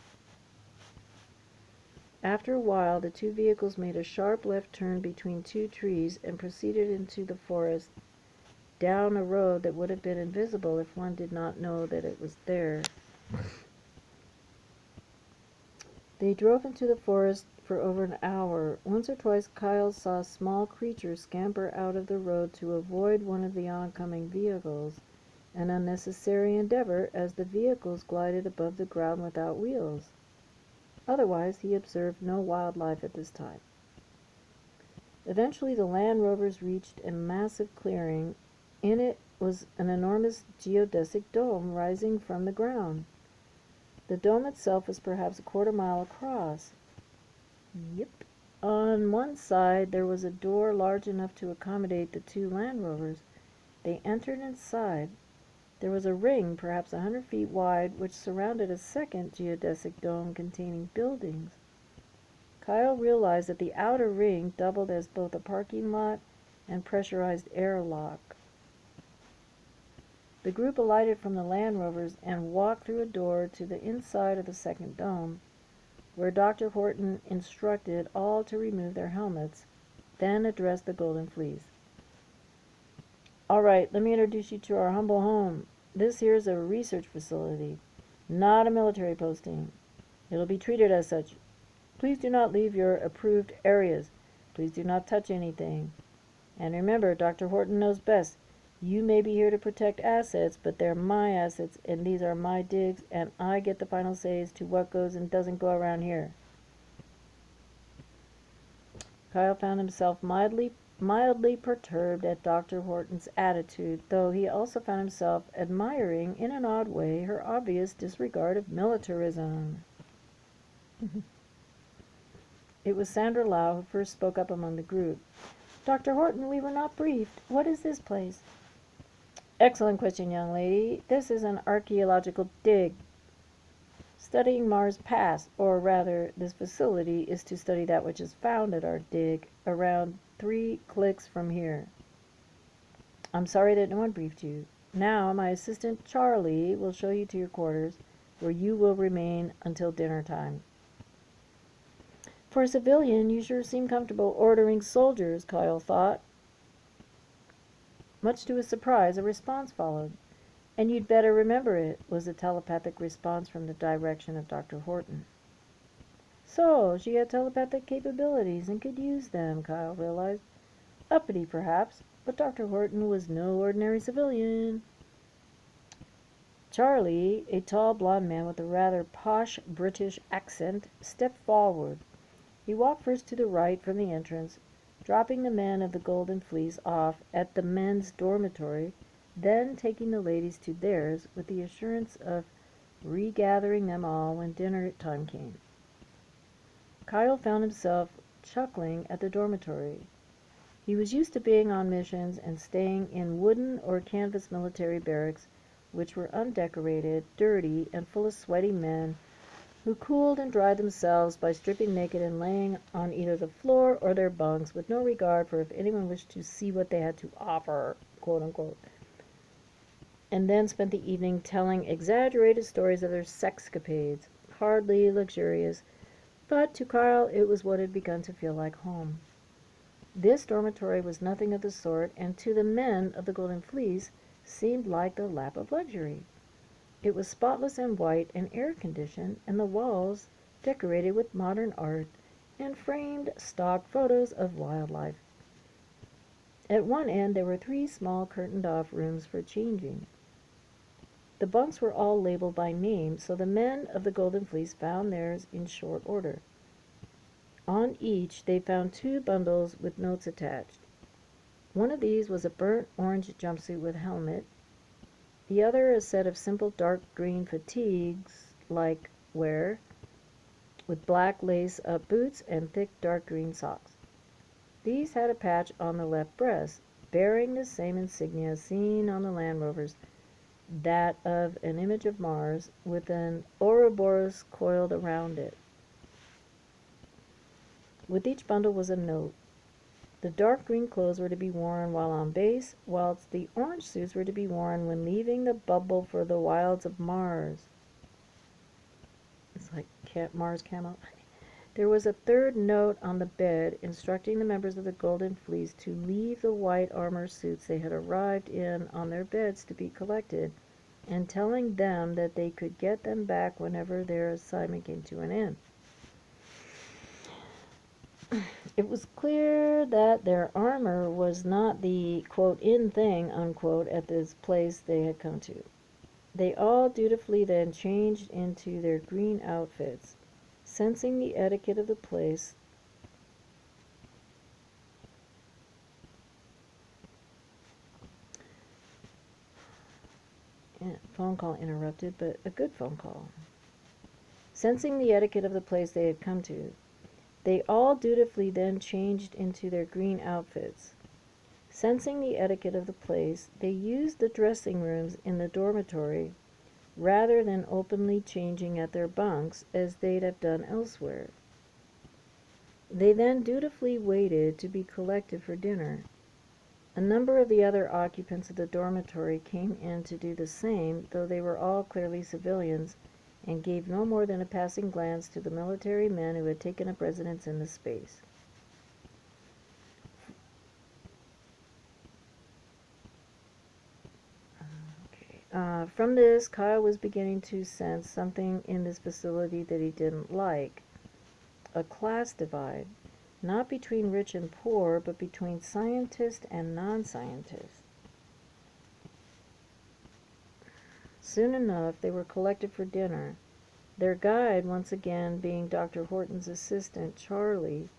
After a while, the two vehicles made a sharp left turn between two trees and proceeded into the forest, down a road that would have been invisible if one did not know that it was there. They drove into the forest for over an hour. Once or twice Kyle saw small creatures scamper out of the road to avoid one of the oncoming vehicles, an unnecessary endeavor as the vehicles glided above the ground without wheels. Otherwise, he observed no wildlife at this time. Eventually, the Land Rovers reached a massive clearing. In it was an enormous geodesic dome rising from the ground. The dome itself was perhaps a quarter-mile across. Yep. On one side, there was a door large enough to accommodate the two Land Rovers. They entered inside. There was a ring, perhaps 100 feet wide, which surrounded a second geodesic dome containing buildings. Kyle realized that the outer ring doubled as both a parking lot and pressurized airlock. The group alighted from the Land Rovers and walked through a door to the inside of the second dome, where Dr. Horton instructed all to remove their helmets, then addressed the Golden Fleece. "All right, let me introduce you to our humble home. This here is a research facility, not a military posting. It'll be treated as such. Please do not leave your approved areas. Please do not touch anything. And remember, Dr. Horton knows best. You may be here to protect assets, but they're my assets, and these are my digs, and I get the final say as to what goes and doesn't go around here." Kyle found himself mildly perturbed at Dr. Horton's attitude, though he also found himself admiring, in an odd way, her obvious disregard of militarism. It was Sandra Lau who first spoke up among the group. "Dr. Horton, we were not briefed. What is this place?" "Excellent question, young lady. This is an archaeological dig, studying Mars' past, or rather, this facility is to study that which is found at our dig, around 3 clicks from here. I'm sorry that no one briefed you. Now, my assistant Charlie will show you to your quarters, where you will remain until dinner time." "For a civilian, you sure seem comfortable ordering soldiers," Kyle thought. Much to his surprise, a response followed. "And you'd better remember it," was the telepathic response from the direction of Dr. Horton. So, she had telepathic capabilities and could use them, Kyle realized. Uppity, perhaps, but Dr. Horton was no ordinary civilian. Charlie, a tall blond man with a rather posh British accent, stepped forward. He walked first to the right from the entrance, dropping the men of the Golden Fleece off at the men's dormitory, then taking the ladies to theirs with the assurance of regathering them all when dinner time came. Kyle found himself chuckling at the dormitory. He was used to being on missions and staying in wooden or canvas military barracks, which were undecorated, dirty, and full of sweaty men who cooled and dried themselves by stripping naked and laying on either the floor or their bunks with no regard for if anyone wished to see what they had to offer, quote unquote, and then spent the evening telling exaggerated stories of their sexcapades, hardly luxurious, but to Kyle it was what had begun to feel like home. This dormitory was nothing of the sort, and to the men of the Golden Fleece seemed like the lap of luxury. It was spotless and white and air-conditioned, and the walls decorated with modern art and framed stock photos of wildlife. At one end there were 3 small curtained-off rooms for changing. The bunks were all labeled by name, so the men of the Golden Fleece found theirs in short order. On each they found 2 bundles with notes attached. One of these was a burnt orange jumpsuit with helmet, the other a set of simple dark green fatigues-like wear, with black lace-up boots and thick dark green socks. These had a patch on the left breast. bearing the same insignia seen on the Land Rovers, that of an image of Mars, with an Ouroboros coiled around it. With each bundle was a note. The dark green clothes were to be worn while on base, whilst the orange suits were to be worn when leaving the bubble for the wilds of Mars. It's like Mars Camel. There was a third note on the bed instructing the members of the Golden Fleece to leave the white armor suits they had arrived in on their beds to be collected, and telling them that they could get them back whenever their assignment came to an end. It was clear that their armor was not the, quote, in thing, unquote, at this place they had come to. They all dutifully then changed into their green outfits, sensing the etiquette of the place. Phone call interrupted, but a good phone call. Sensing the etiquette of the place they had come to, they all dutifully then changed into their green outfits. Sensing the etiquette of the place, they used the dressing rooms in the dormitory rather than openly changing at their bunks as they'd have done elsewhere. They then dutifully waited to be collected for dinner. A number of the other occupants of the dormitory came in to do the same, though they were all clearly civilians, and gave no more than a passing glance to the military men who had taken up residence in the space. From this, Kyle was beginning to sense something in this facility that he didn't like. A class divide, not between rich and poor, but between scientist and non-scientist. Soon enough, they were collected for dinner, their guide once again being Dr. Horton's assistant, Charlie,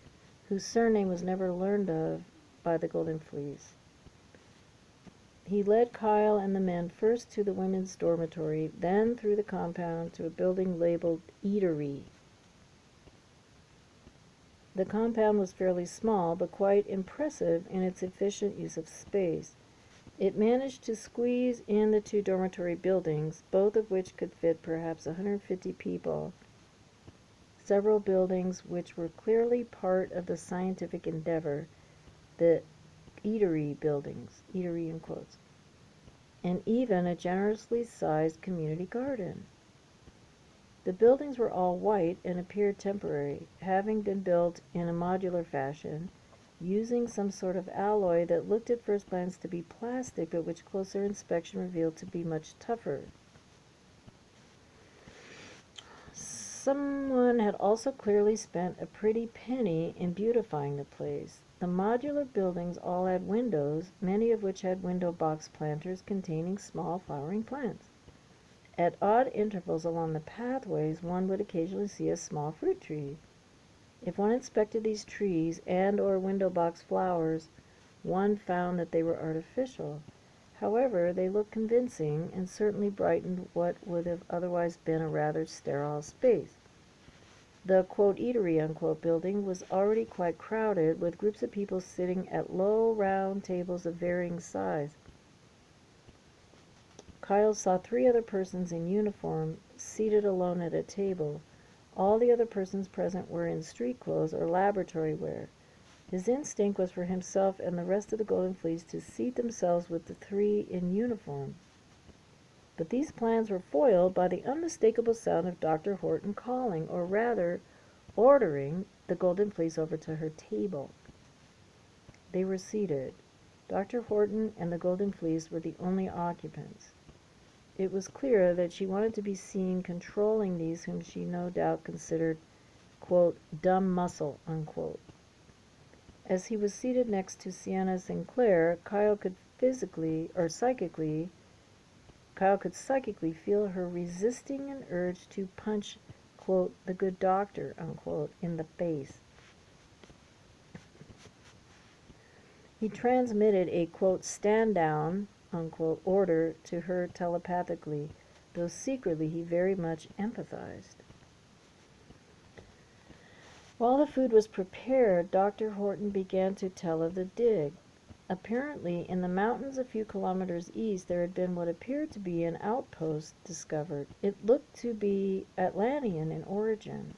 whose surname was never learned of by the Golden Fleece. He led Kyle and the men first to the women's dormitory, then through the compound to a building labeled Eatery. The compound was fairly small, but quite impressive in its efficient use of space. It managed to squeeze in the two dormitory buildings, both of which could fit perhaps 150 people. Several buildings which were clearly part of the scientific endeavor, the eatery buildings, eatery in quotes, and even a generously sized community garden. The buildings were all white and appeared temporary, having been built in a modular fashion, using some sort of alloy that looked at first glance to be plastic, but which closer inspection revealed to be much tougher. Someone had also clearly spent a pretty penny in beautifying the place. The modular buildings all had windows, many of which had window box planters containing small flowering plants. At odd intervals along the pathways, one would occasionally see a small fruit tree. If one inspected these trees and or window box flowers, one found that they were artificial. However, they looked convincing and certainly brightened what would have otherwise been a rather sterile space. The, quote, eatery, unquote, building was already quite crowded, with groups of people sitting at low, round tables of varying size. Kyle saw 3 other persons in uniform, seated alone at a table. All the other persons present were in street clothes or laboratory wear. His instinct was for himself and the rest of the Golden Fleece to seat themselves with the 3 in uniform. But these plans were foiled by the unmistakable sound of Dr. Horton calling, or rather, ordering the Golden Fleece over to her table. They were seated. Dr. Horton and the Golden Fleece were the only occupants. It was clear that she wanted to be seen controlling these whom she no doubt considered, quote, dumb muscle, unquote. As he was seated next to Sienna Sinclair, Kyle could psychically feel her resisting an urge to punch, quote, the good doctor, unquote, in the face. He transmitted a, quote, stand down, unquote, order to her telepathically, though secretly he very much empathized. While the food was prepared, Dr. Horton began to tell of the dig. Apparently, in the mountains a few kilometers east, there had been what appeared to be an outpost discovered. It looked to be Atlantean in origin.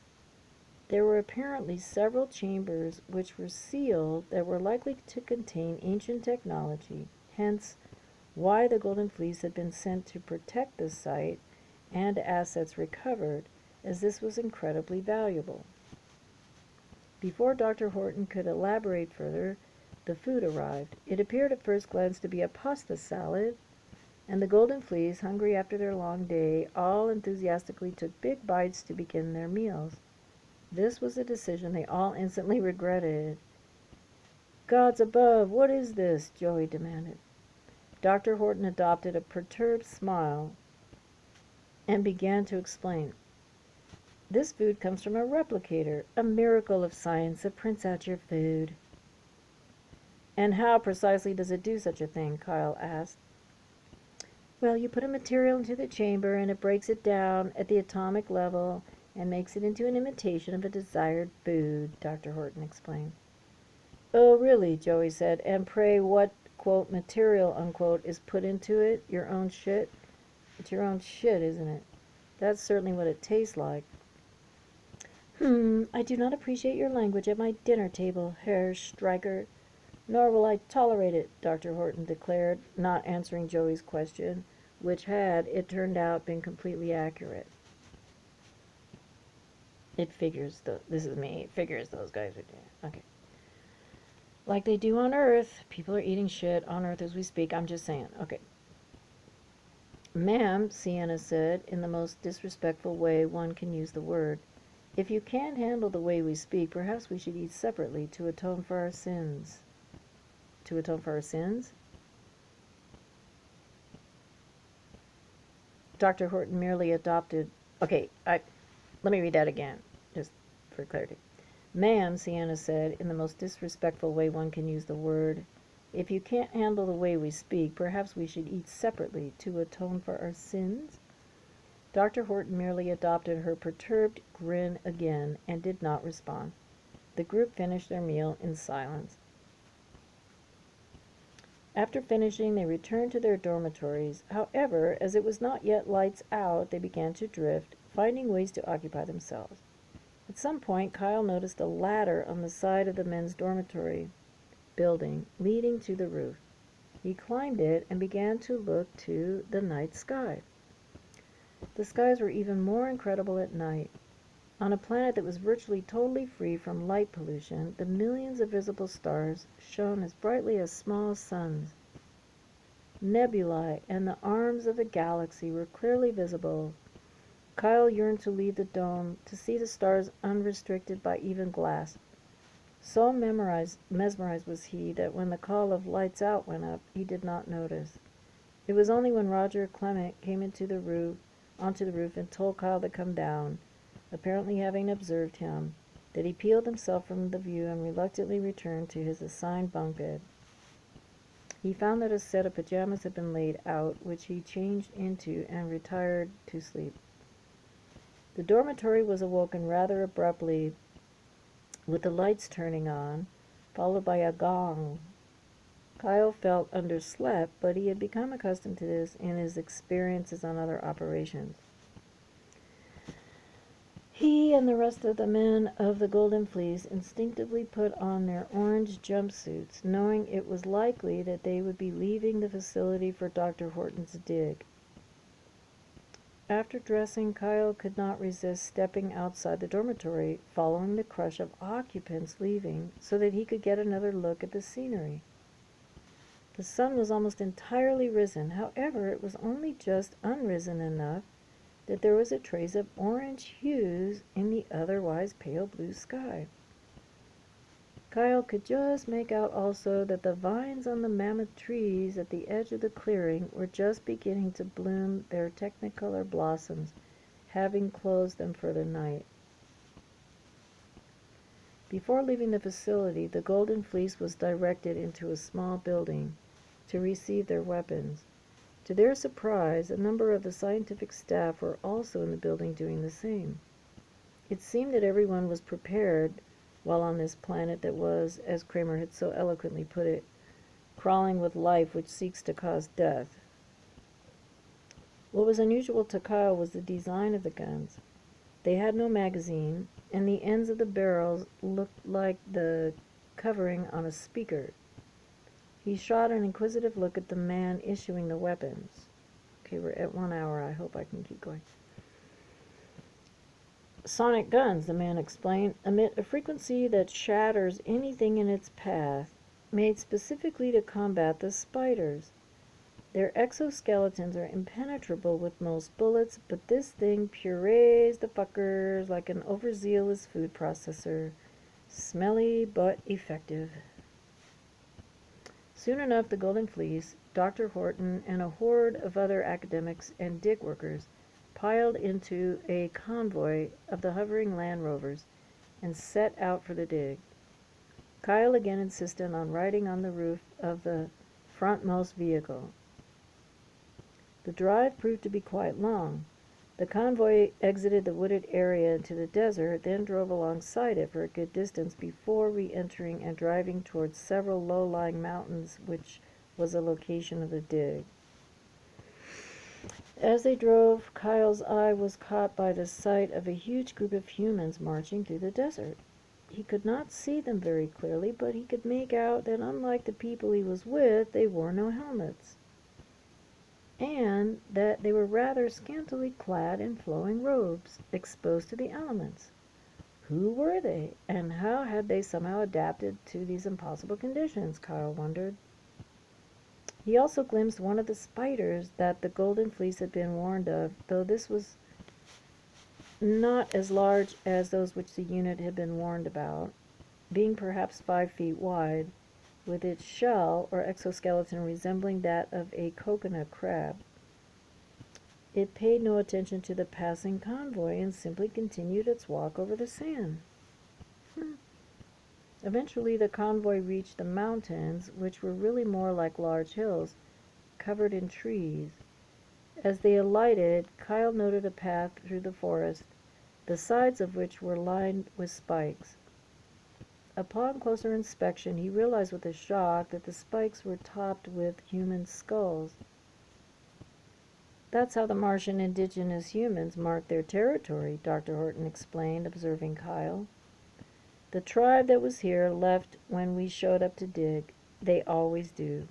There were apparently several chambers which were sealed that were likely to contain ancient technology, hence why the Golden Fleece had been sent to protect the site and assets recovered, as this was incredibly valuable. Before Dr. Horton could elaborate further, the food arrived. It appeared at first glance to be a pasta salad, and the Golden Fleece, hungry after their long day, all enthusiastically took big bites to begin their meals. This was a decision they all instantly regretted. "Gods above, what is this?" Joey demanded. Dr. Horton adopted a perturbed smile and began to explain. "This food comes from a replicator, a miracle of science that prints out your food." "And how precisely does it do such a thing?" Kyle asked. "Well, you put a material into the chamber and it breaks it down at the atomic level and makes it into an imitation of a desired food," Dr. Horton explained. "Oh, really?" Joey said. "And pray what, quote, material, unquote, is put into it? Your own shit?" "It's your own shit, isn't it? That's certainly what it tastes like." I do not appreciate your language at my dinner table, Herr Stryker." "Nor will I tolerate it," Dr. Horton declared, not answering Joey's question, which had, it turned out, been completely accurate. It figures, this is me, it figures those guys are doing. Okay. Like they do on Earth. People are eating shit on Earth as we speak. I'm just saying. Okay. "Ma'am," Sienna said, in the most disrespectful way one can use the word, "if you can't handle the way we speak, perhaps we should eat separately to atone for our sins." "To atone for our sins?" Dr. Horton merely adopted... Okay, let me read that again, just for clarity. "Ma'am," Sienna said, in the most disrespectful way one can use the word, "if you can't handle the way we speak, perhaps we should eat separately to atone for our sins?" Dr. Horton merely adopted her perturbed grin again and did not respond. The group finished their meal in silence. After finishing, they returned to their dormitories. However, as it was not yet lights out, they began to drift, finding ways to occupy themselves. At some point, Kyle noticed a ladder on the side of the men's dormitory building, leading to the roof. He climbed it and began to look to the night sky. The skies were even more incredible at night. On a planet that was virtually totally free from light pollution, the millions of visible stars shone as brightly as small suns. Nebulae and the arms of the galaxy were clearly visible. Kyle yearned to leave the dome, to see the stars unrestricted by even glass. So mesmerized was he that when the call of "lights out" went up, he did not notice. It was only when Roger Clement came onto the roof and told Kyle to come down, apparently having observed him, that he peeled himself from the view and reluctantly returned to his assigned bunk bed. He found that a set of pajamas had been laid out, which he changed into and retired to sleep. The dormitory was awoken rather abruptly, with the lights turning on, followed by a gong. Kyle felt underslept, but he had become accustomed to this in his experiences on other operations. He and the rest of the men of the Golden Fleece instinctively put on their orange jumpsuits, knowing it was likely that they would be leaving the facility for Dr. Horton's dig. After dressing, Kyle could not resist stepping outside the dormitory, following the crush of occupants leaving, so that he could get another look at the scenery. The sun was almost entirely risen. However, it was only just unrisen enough that there was a trace of orange hues in the otherwise pale blue sky. Kyle could just make out also that the vines on the mammoth trees at the edge of the clearing were just beginning to bloom their technicolor blossoms, having closed them for the night. Before leaving the facility, the Golden Fleece was directed into a small building to receive their weapons. To their surprise, a number of the scientific staff were also in the building doing the same. It seemed that everyone was prepared while on this planet that was, as Kramer had so eloquently put it, crawling with life which seeks to cause death. What was unusual to Kyle was the design of the guns. They had no magazine, and the ends of the barrels looked like the covering on a speaker. He shot an inquisitive look at the man issuing the weapons. Okay, we're at 1 hour. I hope I can keep going. Sonic guns, the man explained, emit a frequency that shatters anything in its path, made specifically to combat the spiders. Their exoskeletons are impenetrable with most bullets, but this thing purees the fuckers like an overzealous food processor. Smelly but effective. Soon enough, the Golden Fleece, Dr. Horton, and a horde of other academics and dig workers piled into a convoy of the hovering Land Rovers and set out for the dig. Kyle again insisted on riding on the roof of the frontmost vehicle. The drive proved to be quite long. The convoy exited the wooded area into the desert, then drove alongside it for a good distance before re-entering and driving towards several low-lying mountains, which was the location of the dig. As they drove, Kyle's eye was caught by the sight of a huge group of humans marching through the desert. He could not see them very clearly, but he could make out that unlike the people he was with, they wore no helmets, and that they were rather scantily clad in flowing robes, exposed to the elements. Who were they, and how had they somehow adapted to these impossible conditions, Kyle wondered. He also glimpsed one of the spiders that the Golden Fleece had been warned of, though this was not as large as those which the unit had been warned about, being perhaps 5 feet wide, with its shell or exoskeleton resembling that of a coconut crab. It paid no attention to the passing convoy and simply continued its walk over the sand. Eventually the convoy reached the mountains, which were really more like large hills, covered in trees. As they alighted, Kyle noted a path through the forest, the sides of which were lined with spikes. Upon closer inspection, he realized with a shock that the spikes were topped with human skulls. That's how the Martian indigenous humans mark their territory, Dr. Horton explained, observing Kyle. The tribe that was here left when we showed up to dig. They always do.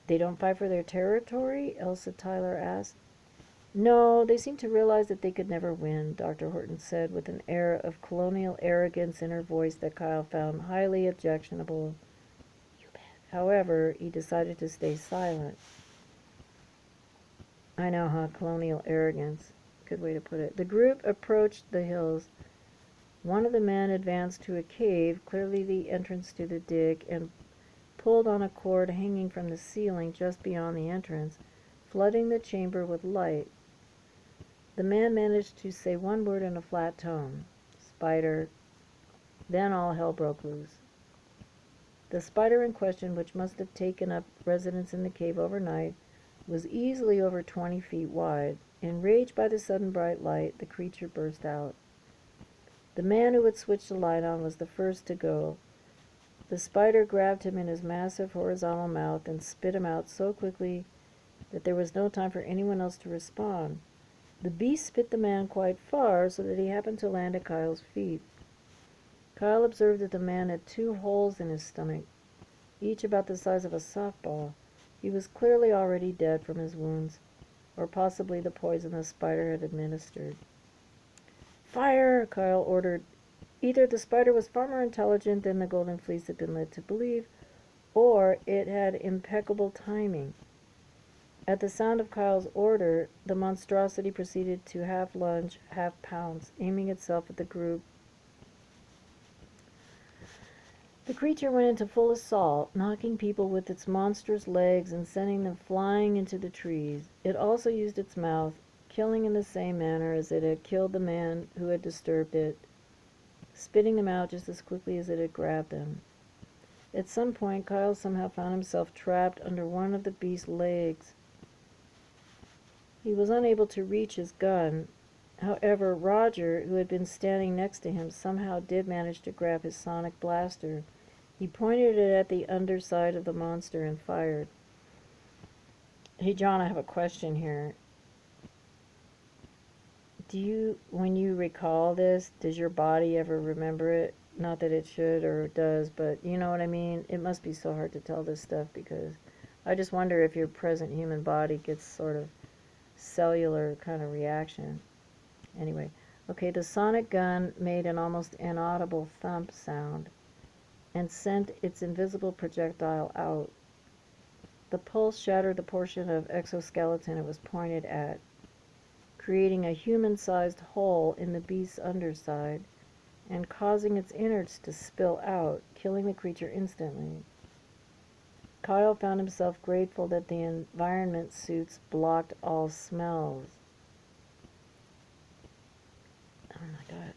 They don't fight for their territory? Elsa Tyler asked. No, they seem to realize that they could never win, Dr. Horton said, with an air of colonial arrogance in her voice that Kyle found highly objectionable. However, he decided to stay silent. I know, huh? Colonial arrogance. Good way to put it. The group approached the hills. One of the men advanced to a cave, clearly the entrance to the dig, and pulled on a cord hanging from the ceiling just beyond the entrance, flooding the chamber with light. The man managed to say one word in a flat tone. Spider. Then all hell broke loose. The spider in question, which must have taken up residence in the cave overnight, was easily over 20 feet wide. Enraged by the sudden bright light, the creature burst out. The man who had switched the light on was the first to go. The spider grabbed him in his massive horizontal mouth and spit him out so quickly that there was no time for anyone else to respond. The beast spit the man quite far, so that he happened to land at Kyle's feet. Kyle observed that the man had 2 holes in his stomach, each about the size of a softball. He was clearly already dead from his wounds, or possibly the poison the spider had administered. Fire! Kyle ordered. Either the spider was far more intelligent than the Golden Fleece had been led to believe, or it had impeccable timing. At the sound of Kyle's order, the monstrosity proceeded to half lunge, half pounce, aiming itself at the group. The creature went into full assault, knocking people with its monstrous legs and sending them flying into the trees. It also used its mouth, killing in the same manner as it had killed the man who had disturbed it, spitting them out just as quickly as it had grabbed them. At some point, Kyle somehow found himself trapped under one of the beast's legs. He was unable to reach his gun. However, Roger, who had been standing next to him, somehow did manage to grab his sonic blaster He pointed it at the underside of the monster and fired. Hey, John, I have a question here. When you recall this, does your body ever remember it? Not that it should or it does, but you know what I mean? It must be so hard to tell this stuff because I just wonder if your present human body gets sort of cellular kind of reaction. Anyway, okay, the sonic gun made an almost inaudible thump sound and sent its invisible projectile out. The pulse shattered the portion of exoskeleton it was pointed at, creating a human-sized hole in the beast's underside and causing its innards to spill out, killing the creature instantly. Kyle found himself grateful that the environment suits blocked all smells. Oh my god.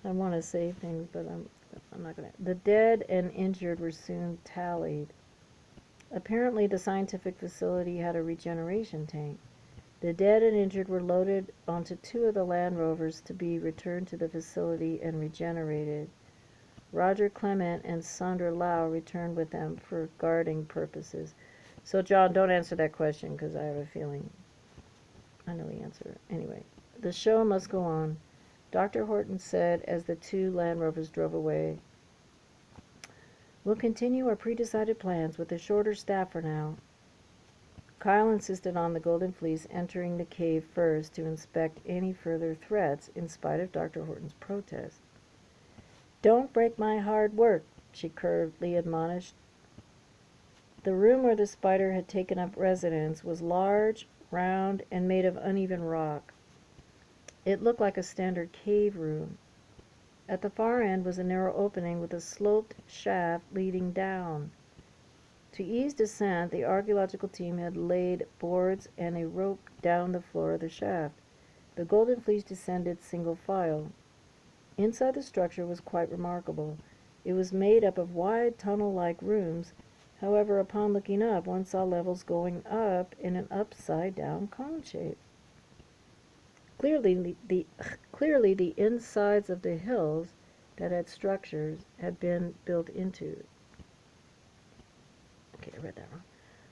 I want to say things, but I'm not going to. The dead and injured were soon tallied. Apparently, the scientific facility had a regeneration tank. The dead and injured were loaded onto 2 of the Land Rovers to be returned to the facility and regenerated. Roger Clement and Sandra Lau returned with them for guarding purposes. So, John, don't answer that question because I have a feeling I know the answer. Anyway, the show must go on, Dr. Horton said as the 2 Land Rovers drove away. We'll continue our pre-decided plans with a shorter staff for now. Kyle insisted on the Golden Fleece entering the cave first to inspect any further threats in spite of Dr. Horton's protest. Don't break my hard work, she curtly admonished. The room where the spider had taken up residence was large, round, and made of uneven rock. It looked like a standard cave room. At the far end was a narrow opening with a sloped shaft leading down. To ease descent, the archaeological team had laid boards and a rope down the floor of the shaft. The Golden Fleece descended single file. Inside the structure was quite remarkable. It was made up of wide tunnel-like rooms. However, upon looking up, one saw levels going up in an upside-down cone shape. Clearly the insides of the hills that had structures had been built into. Okay, I read that wrong.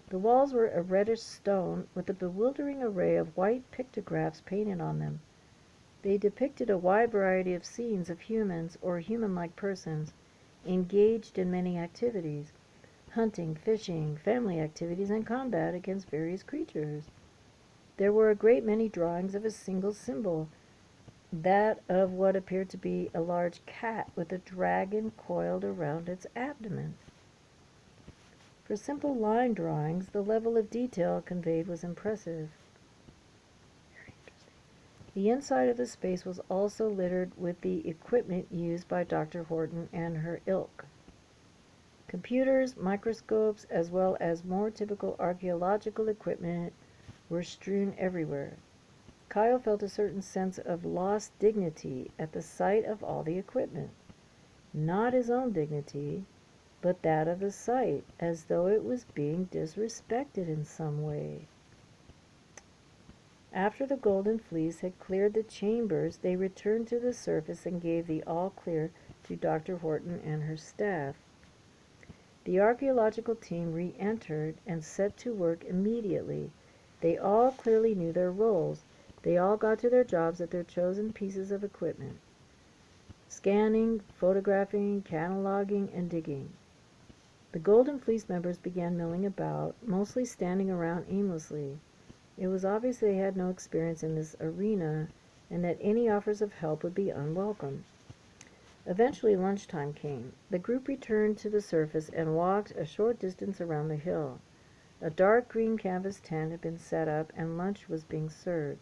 The walls were a reddish stone with a bewildering array of white pictographs painted on them. They depicted a wide variety of scenes of humans or human-like persons engaged in many activities: hunting, fishing, family activities, and combat against various creatures. There were a great many drawings of a single symbol, that of what appeared to be a large cat with a dragon coiled around its abdomen. For simple line drawings, the level of detail conveyed was impressive. The inside of the space was also littered with the equipment used by Dr. Horton and her ilk. Computers, microscopes, as well as more typical archaeological equipment were strewn everywhere. Kyle felt a certain sense of lost dignity at the sight of all the equipment. Not his own dignity, but that of the site, as though it was being disrespected in some way. After the Golden Fleece had cleared the chambers, they returned to the surface and gave the all-clear to Dr. Horton and her staff. The archaeological team re-entered and set to work immediately. They all clearly knew their roles. They all got to their jobs at their chosen pieces of equipment: scanning, photographing, cataloging, and digging. The Golden Fleece members began milling about, mostly standing around aimlessly. It was obvious they had no experience in this arena, and that any offers of help would be unwelcome. Eventually lunchtime came. The group returned to the surface and walked a short distance around the hill. A dark green canvas tent had been set up, and lunch was being served.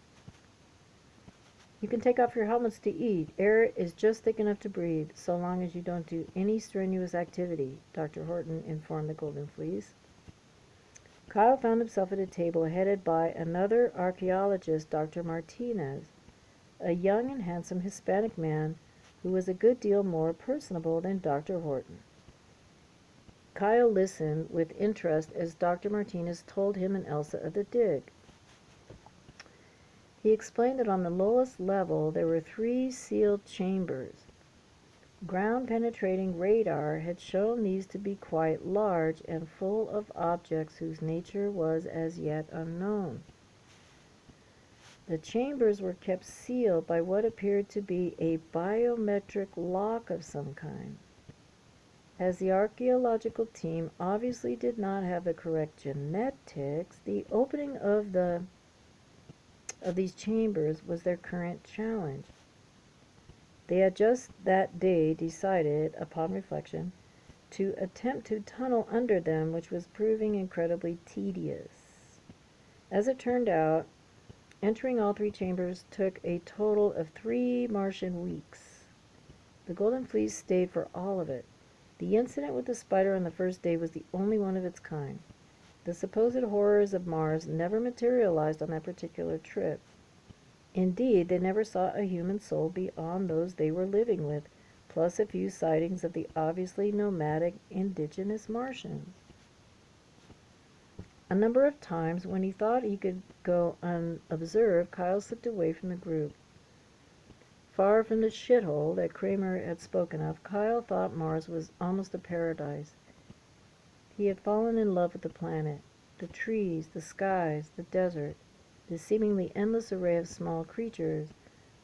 You can take off your helmets to eat. Air is just thick enough to breathe, so long as you don't do any strenuous activity, Dr. Horton informed the Golden Fleece. Kyle found himself at a table headed by another archaeologist, Dr. Martinez, a young and handsome Hispanic man who was a good deal more personable than Dr. Horton. Kyle listened with interest as Dr. Martinez told him and Elsa of the dig. He explained that on the lowest level there were 3 sealed chambers. Ground-penetrating radar had shown these to be quite large and full of objects whose nature was as yet unknown. The chambers were kept sealed by what appeared to be a biometric lock of some kind. As the archaeological team obviously did not have the correct genetics, the opening of these chambers was their current challenge. They had just that day decided, upon reflection, to attempt to tunnel under them, which was proving incredibly tedious. As it turned out, entering all three chambers took a total of 3 Martian weeks. The Golden Fleece stayed for all of it. The incident with the spider on the first day was the only one of its kind. The supposed horrors of Mars never materialized on that particular trip. Indeed, they never saw a human soul beyond those they were living with, plus a few sightings of the obviously nomadic indigenous Martians. A number of times, when he thought he could go unobserved, Kyle slipped away from the group. Far from the shithole that Kramer had spoken of, Kyle thought Mars was almost a paradise. He had fallen in love with the planet, the trees, the skies, the desert, the seemingly endless array of small creatures,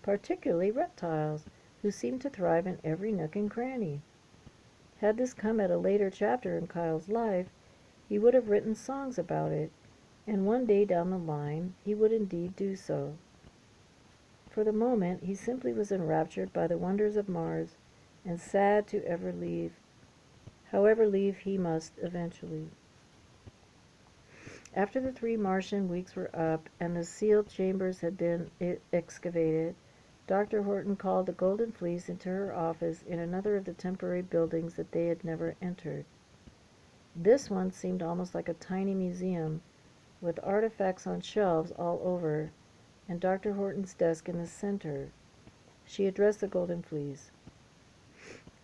particularly reptiles, who seemed to thrive in every nook and cranny. Had this come at a later chapter in Kyle's life, he would have written songs about it, and one day down the line he would indeed do so. For the moment, he simply was enraptured by the wonders of Mars, and sad to ever leave. However, leave he must eventually. After the 3 Martian weeks were up and the sealed chambers had been excavated, Dr. Horton called the Golden Fleece into her office in another of the temporary buildings that they had never entered. This one seemed almost like a tiny museum, with artifacts on shelves all over, and Dr. Horton's desk in the center. She addressed the Golden Fleece.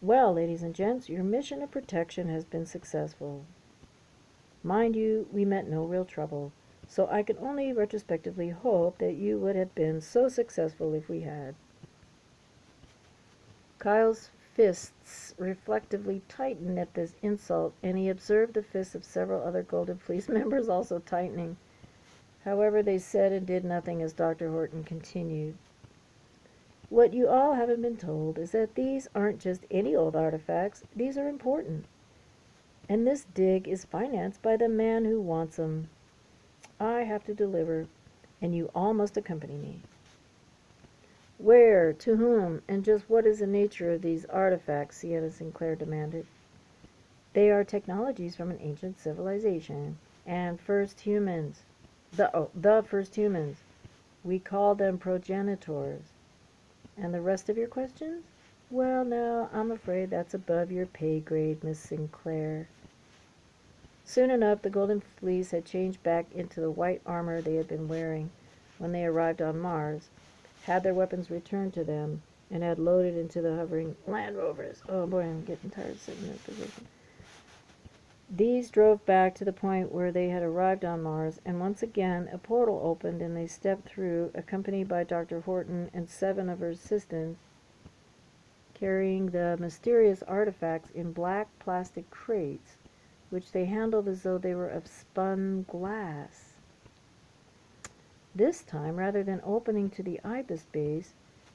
"Well, ladies and gents, your mission of protection has been successful. Mind you, we meant no real trouble, so I can only retrospectively hope that you would have been so successful if we had." Kyle's fists reflectively tightened at this insult, and he observed the fists of several other Golden Fleece members also tightening. However, they said and did nothing as Dr. Horton continued. "What you all haven't been told is that these aren't just any old artifacts. These are important. And this dig is financed by the man who wants 'em. I have to deliver, and you all must accompany me." "Where, to whom, and just what is the nature of these artifacts?" Sienna Sinclair demanded. "They are technologies from an ancient civilization, and first humans. The first humans. We call them progenitors. And the rest of your questions? Well, now, I'm afraid that's above your pay grade, Miss Sinclair." Soon enough, the Golden Fleece had changed back into the white armor they had been wearing when they arrived on Mars, had their weapons returned to them, and had loaded into the hovering Land Rovers. Oh boy, I'm getting tired of sitting in that position. These drove back to the point where they had arrived on Mars, and once again a portal opened and they stepped through, accompanied by Dr. Horton and 7 of her assistants, carrying the mysterious artifacts in black plastic crates, which they handled as though they were of spun glass. This time, rather than opening to the Ibis base,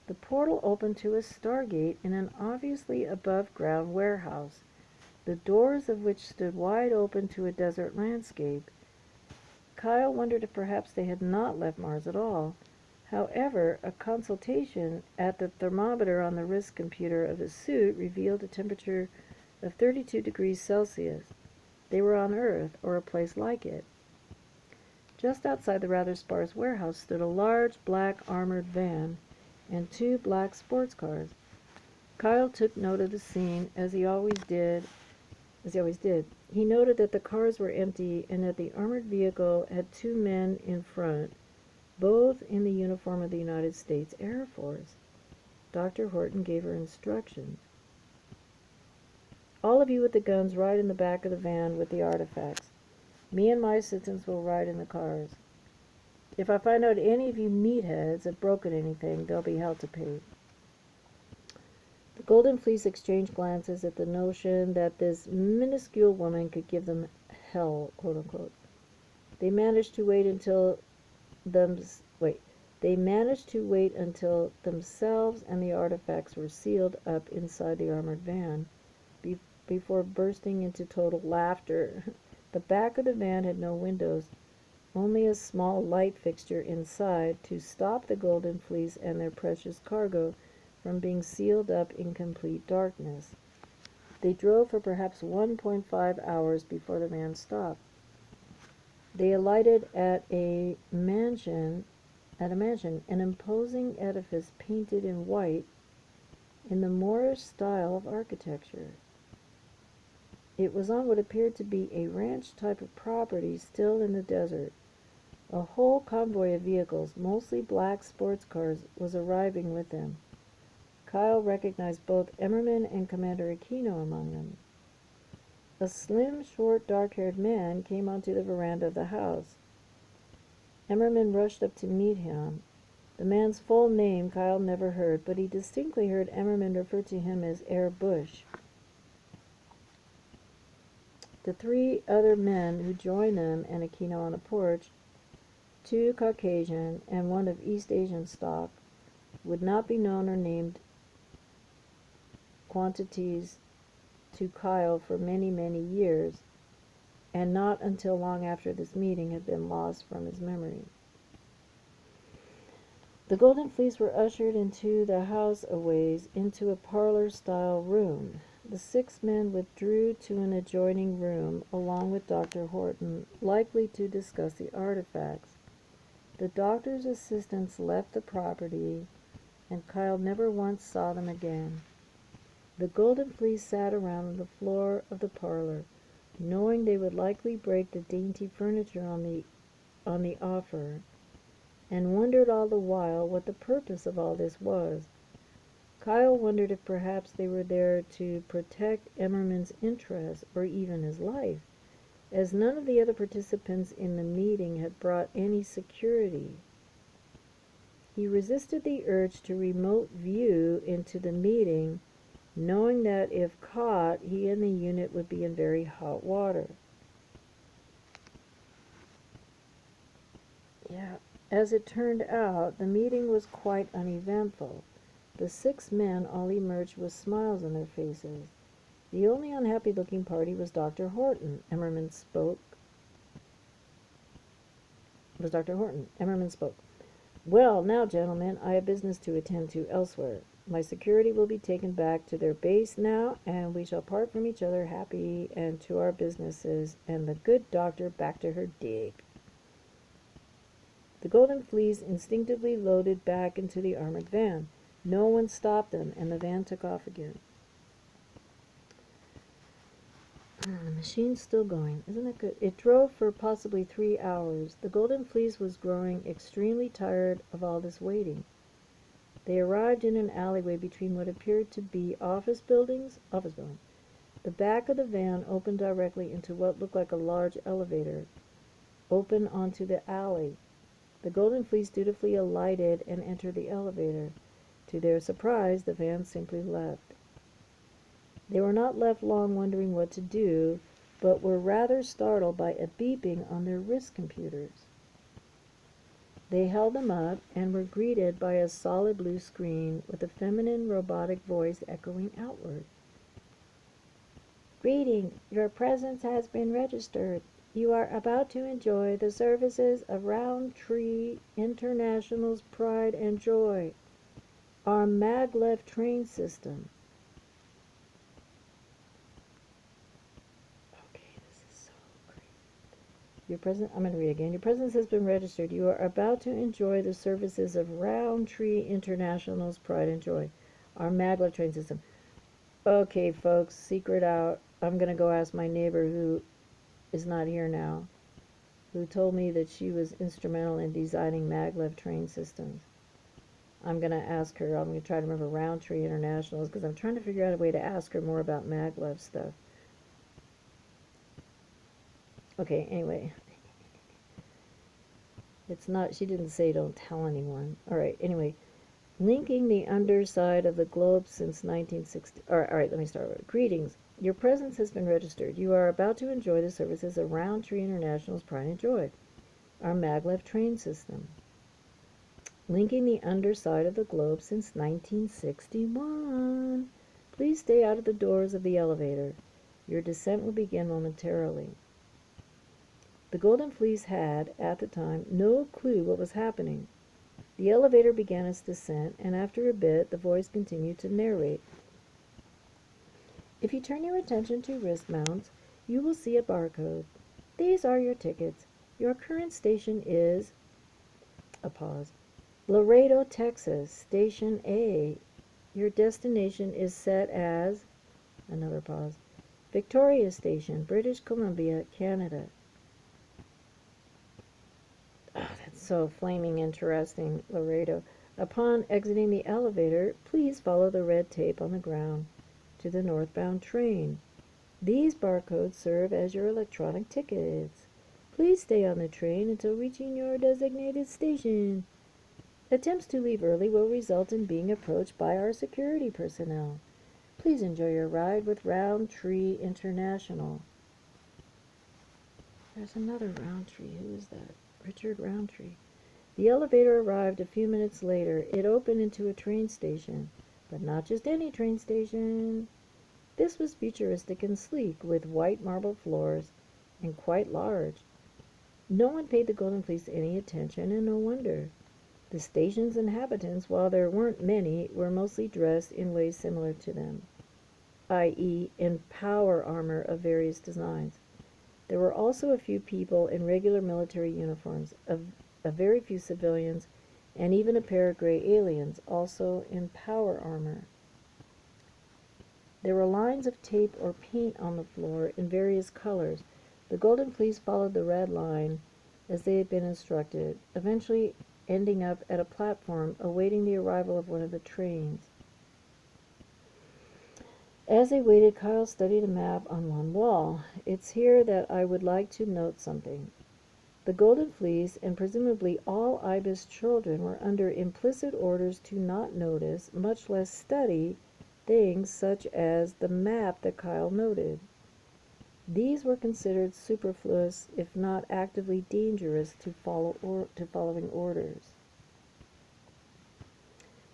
the portal opened to a stargate in an obviously above-ground warehouse, the doors of which stood wide open to a desert landscape. Kyle wondered if perhaps they had not left Mars at all. However, a consultation at the thermometer on the wrist computer of his suit revealed a temperature of 32 degrees Celsius. They were on Earth, or a place like it. Just outside the rather sparse warehouse stood a large black armored van and 2 black sports cars. Kyle took note of the scene as he always did. He noted that the cars were empty and that the armored vehicle had 2 men in front, both in the uniform of the United States Air Force. Dr. Horton gave her instructions. "All of you with the guns ride in the back of the van with the artifacts. Me and my assistants will ride in the cars. If I find out any of you meatheads have broken anything, they'll be held to pay." The Golden Fleece exchanged glances at the notion that this minuscule woman could give them hell, quote unquote. They managed to wait until They managed to wait until themselves and the artifacts were sealed up inside the armored van before bursting into total laughter. The back of the van had no windows, only a small light fixture inside to stop the Golden Fleece and their precious cargo from being sealed up in complete darkness. They drove for perhaps 1.5 hours before the van stopped. They alighted at a mansion, an imposing edifice painted in white in the Moorish style of architecture. It was on what appeared to be a ranch type of property still in the desert. A whole convoy of vehicles, mostly black sports cars, was arriving with them. Kyle recognized both Emmerman and Commander Aquino among them. A slim, short, dark-haired man came onto the veranda of the house. Emmerman rushed up to meet him. The man's full name Kyle never heard, but he distinctly heard Emmerman refer to him as Herr Bush. The three other men who joined them and Aquino on the porch, two Caucasian and one of East Asian stock, would not be known or named quantities to Kyle for many, many years, and not until long after this meeting had been lost from his memory. The Golden Fleece were ushered into the house a ways, into a parlor-style room. The 6 men withdrew to an adjoining room, along with Dr. Horton, likely to discuss the artifacts. The doctor's assistants left the property, and Kyle never once saw them again. The Golden Fleece sat around on the floor of the parlor, knowing they would likely break the dainty furniture on the offer, and wondered all the while what the purpose of all this was. Kyle wondered if perhaps they were there to protect Emmerman's interests, or even his life, as none of the other participants in the meeting had brought any security. He resisted the urge to remote view into the meeting, knowing that if caught, he and the unit would be in very hot water. As it turned out, the meeting was quite uneventful. The 6 men all emerged with smiles on their faces. The only unhappy-looking party was Dr. Horton. Emmerman spoke. Well, now, gentlemen, I have business to attend to elsewhere. My security will be taken back to their base now, and we shall part from each other happy and to our businesses, and the good doctor back to her dig. The Golden Fleece instinctively loaded back into the armored van. No one stopped them, and the van took off again. The machine's still going. Isn't that good? It drove for possibly 3 hours. The Golden Fleece was growing extremely tired of all this waiting. They arrived in an alleyway between what appeared to be office buildings. The back of the van opened directly into what looked like a large elevator, open onto the alley. The Golden Fleece dutifully alighted and entered the elevator. To their surprise, the van simply left. They were not left long wondering what to do, but were rather startled by a beeping on their wrist computers. They held them up and were greeted by a solid blue screen with a feminine robotic voice echoing outward. Greetings, your presence has been registered. You are about to enjoy the services of Roundtree International's Pride and Joy, our maglev train system. I'm going to read again. Your presence has been registered. You are about to enjoy the services of Roundtree International's Pride and Joy, our maglev train system. Okay, folks, secret out. I'm going to go ask my neighbor, who is not here now, who told me that she was instrumental in designing maglev train systems. I'm going to ask her. I'm going to try to remember Roundtree Internationals, because I'm trying to figure out a way to ask her more about maglev stuff. Okay, anyway. It's not, she didn't say don't tell anyone. Alright, anyway. Linking the underside of the globe since 1960. All right, let me start with greetings. Your presence has been registered. You are about to enjoy the services of Roundtree International's Pride and Joy, our maglev train system. Linking the underside of the globe since 1961. Please stay out of the doors of the elevator. Your descent will begin momentarily. The Golden Fleece had, at the time, no clue what was happening. The elevator began its descent, and after a bit, the voice continued to narrate. If you turn your attention to wrist mounts, you will see a barcode. These are your tickets. Your current station is... A pause. Laredo, Texas, Station A. Your destination is set as... Another pause. Victoria Station, British Columbia, Canada. Oh, that's so flaming interesting, Laredo. Upon exiting the elevator, please follow the red tape on the ground to the northbound train. These barcodes serve as your electronic tickets. Please stay on the train until reaching your designated station. Attempts to leave early will result in being approached by our security personnel. Please enjoy your ride with Roundtree International. There's another Roundtree. Who is that? Richard Roundtree. The elevator arrived a few minutes later. It opened into a train station, but not just any train station. This was futuristic and sleek, with white marble floors, and quite large. No one paid the Golden Fleece any attention, and no wonder. The station's inhabitants, while there weren't many, were mostly dressed in ways similar to them, i.e., in power armor of various designs. There were also a few people in regular military uniforms, a very few civilians, and even a pair of gray aliens, also in power armor. There were lines of tape or paint on the floor in various colors. The Golden Fleece followed the red line as they had been instructed, eventually ending up at a platform awaiting the arrival of one of the trains. As they waited, Kyle studied a map on one wall. It's here that I would like to note something. The Golden Fleece, and presumably all Ibis children, were under implicit orders to not notice, much less study, things such as the map that Kyle noted. These were considered superfluous, if not actively dangerous, to following orders.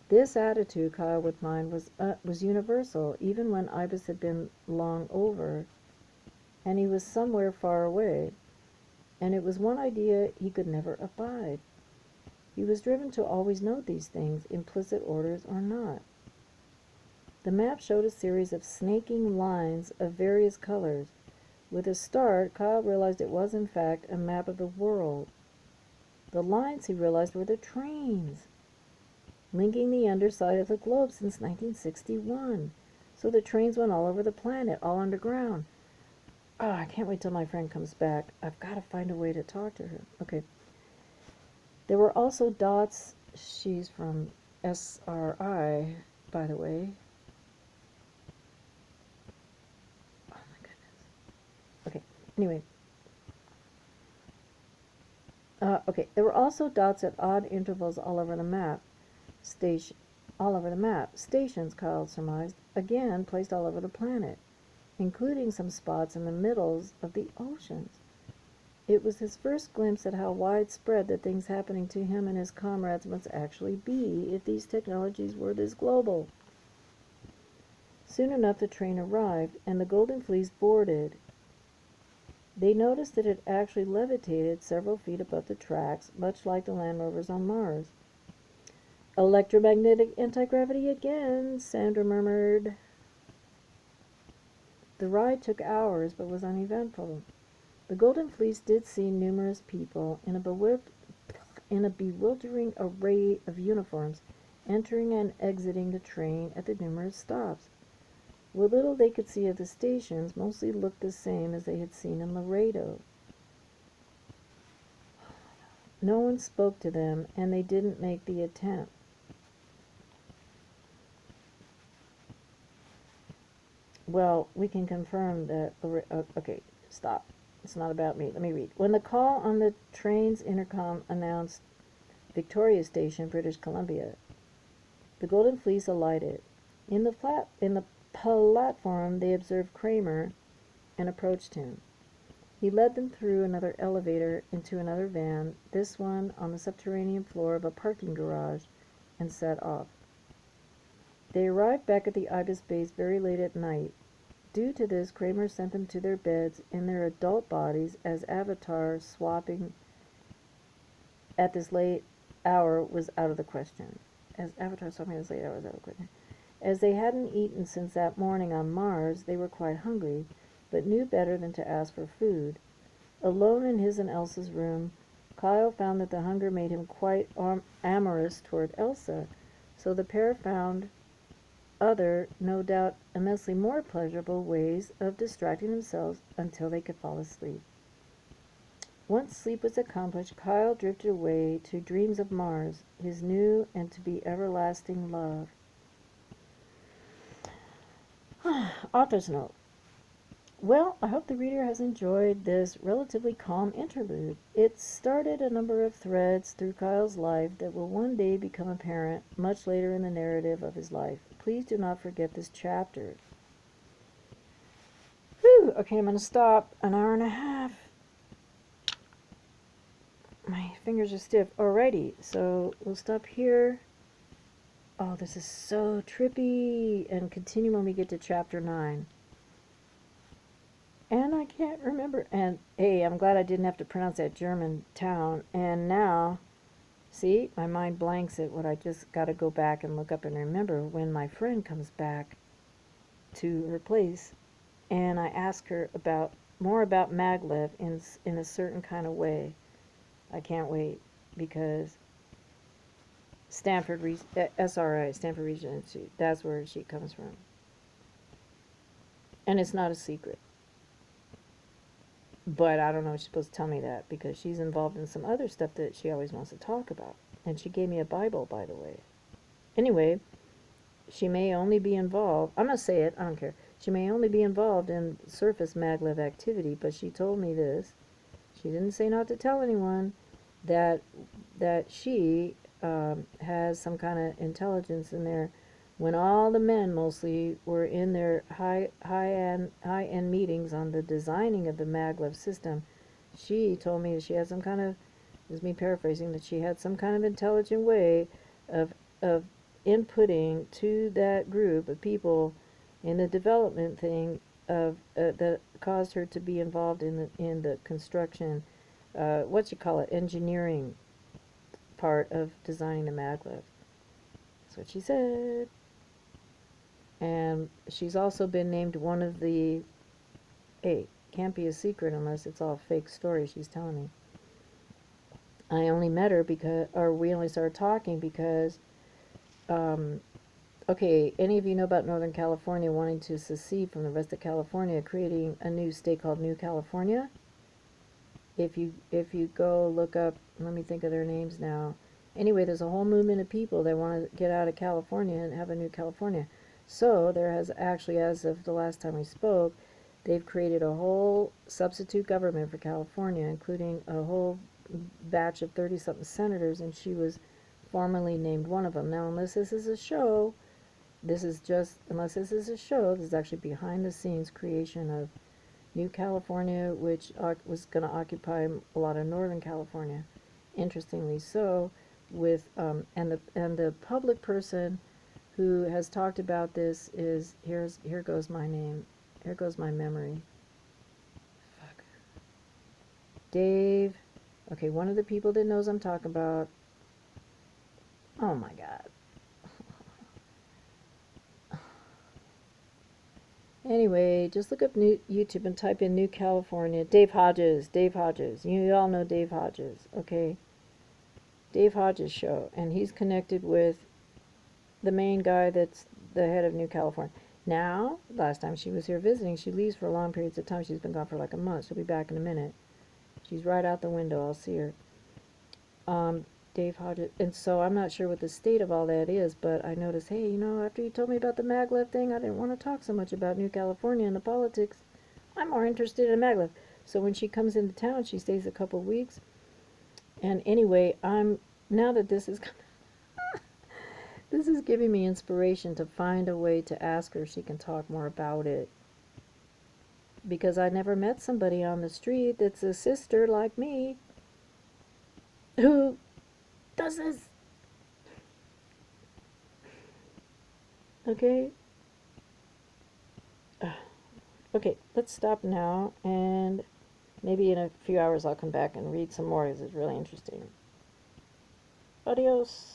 This attitude, Kyle would find, was universal, even when Ibis had been long over, and he was somewhere far away, and it was one idea he could never abide. He was driven to always note these things, implicit orders or not. The map showed a series of snaking lines of various colors. With a start, Kyle realized it was, in fact, a map of the world. The lines, he realized, were the trains, linking the underside of the globe since 1961. So the trains went all over the planet, all underground. Oh, I can't wait till my friend comes back. I've got to find a way to talk to her. Okay. There were also dots. She's from SRI, by the way. Oh, my goodness. Okay. Anyway. Okay. There were also dots at odd intervals all over the map. Stations, Kyle surmised, again placed all over the planet, including some spots in the middles of the oceans. It was his first glimpse at how widespread the things happening to him and his comrades must actually be if these technologies were this global. Soon enough the train arrived, and the Golden Fleece boarded. They noticed that it actually levitated several feet above the tracks, much like the Land Rovers on Mars. "Electromagnetic anti-gravity again," Sandra murmured. The ride took hours, but was uneventful. The Golden Fleece did see numerous people in a bewildering array of uniforms entering and exiting the train at the numerous stops. What little they could see of the stations mostly looked the same as they had seen in Laredo. No one spoke to them, and they didn't make the attempt. Well, we can confirm that... Okay, stop. It's not about me. Let me read. When the call on the train's intercom announced Victoria Station, British Columbia, The Golden Fleece alighted. In the platform they observed Kramer and approached him. He led them through another elevator into another van, this one on the subterranean floor of a parking garage, and set off. They arrived back at the Ibis base very late at night. Due to this, Kramer sent them to their beds in their adult bodies, as Avatar swapping at this late hour was out of the question. As they hadn't eaten since that morning on Mars, they were quite hungry, but knew better than to ask for food. Alone in his and Elsa's room, Kyle found that the hunger made him quite amorous toward Elsa, so the pair found other, no doubt immensely more pleasurable, ways of distracting themselves until they could fall asleep. Once sleep was accomplished, Kyle drifted away to dreams of Mars, his new and to be everlasting love. Author's note. Well, I hope the reader has enjoyed this relatively calm interlude. It started a number of threads through Kyle's life that will one day become apparent much later in the narrative of his life. Please do not forget this chapter. Whew, okay, I'm going to stop. An hour and a half. My fingers are stiff. Alrighty, so we'll stop here. Oh, this is so trippy. And continue when we get to chapter 9. And I can't remember. And hey, I'm glad I didn't have to pronounce that German town. And now, see, my mind blanks at what I just got to go back and look up and remember when my friend comes back to her place. And I ask her about more about maglev in a certain kind of way. I can't wait, because SRI, Stanford Regional Institute, that's where she comes from. And it's not a secret. But I don't know if she's supposed to tell me that, because she's involved in some other stuff that she always wants to talk about. And she gave me a Bible, by the way. Anyway, she may only be involved, I'm going to say it, I don't care. She may only be involved in surface maglev activity, but she told me this. She didn't say not to tell anyone that she has some kind of intelligence in there. When all the men mostly were in their high-end meetings on the designing of the maglev system, she told me that she had some kind of, this is me paraphrasing, that she had some kind of intelligent way of inputting to that group of people in the development thing of that caused her to be involved in the construction, engineering part of designing the maglev. That's what she said. And she's also been named one of the, hey, can't be a secret unless it's all fake story she's telling me. I only met her because, or we only started talking because, okay, any of you know about Northern California wanting to secede from the rest of California, creating a new state called New California? If you go look up, let me think of their names now. Anyway, there's a whole movement of people that want to get out of California and have a new California. So there has actually, as of the last time we spoke, they've created a whole substitute government for California, including a whole batch of 30-something senators, and she was formally named one of them. Now, unless this is a show, this is actually behind the scenes creation of New California, which was going to occupy a lot of Northern California. Interestingly so, with and the public person who has talked about this is, here goes my name, here goes my memory. Fuck. Dave. Okay, one of the people that knows I'm talking about. Oh my God. Anyway, just look up YouTube and type in New California. Dave Hodges. Dave Hodges. You all know Dave Hodges, okay? Dave Hodges show. And he's connected with the main guy that's the head of New California. Now, last time she was here visiting, she leaves for long periods of time. She's been gone for like a month. She'll be back in a minute. She's right out the window. I'll see her. Dave Hodges. And so I'm not sure what the state of all that is, but I noticed, hey, you know, after you told me about the maglev thing, I didn't want to talk so much about New California and the politics. I'm more interested in maglev. So when she comes into town, she stays a couple of weeks. And anyway, now that this is This is giving me inspiration to find a way to ask her if she can talk more about it. Because I never met somebody on the street that's a sister like me who does this. Okay? Okay, let's stop now, and maybe in a few hours I'll come back and read some more because it's really interesting. Adios.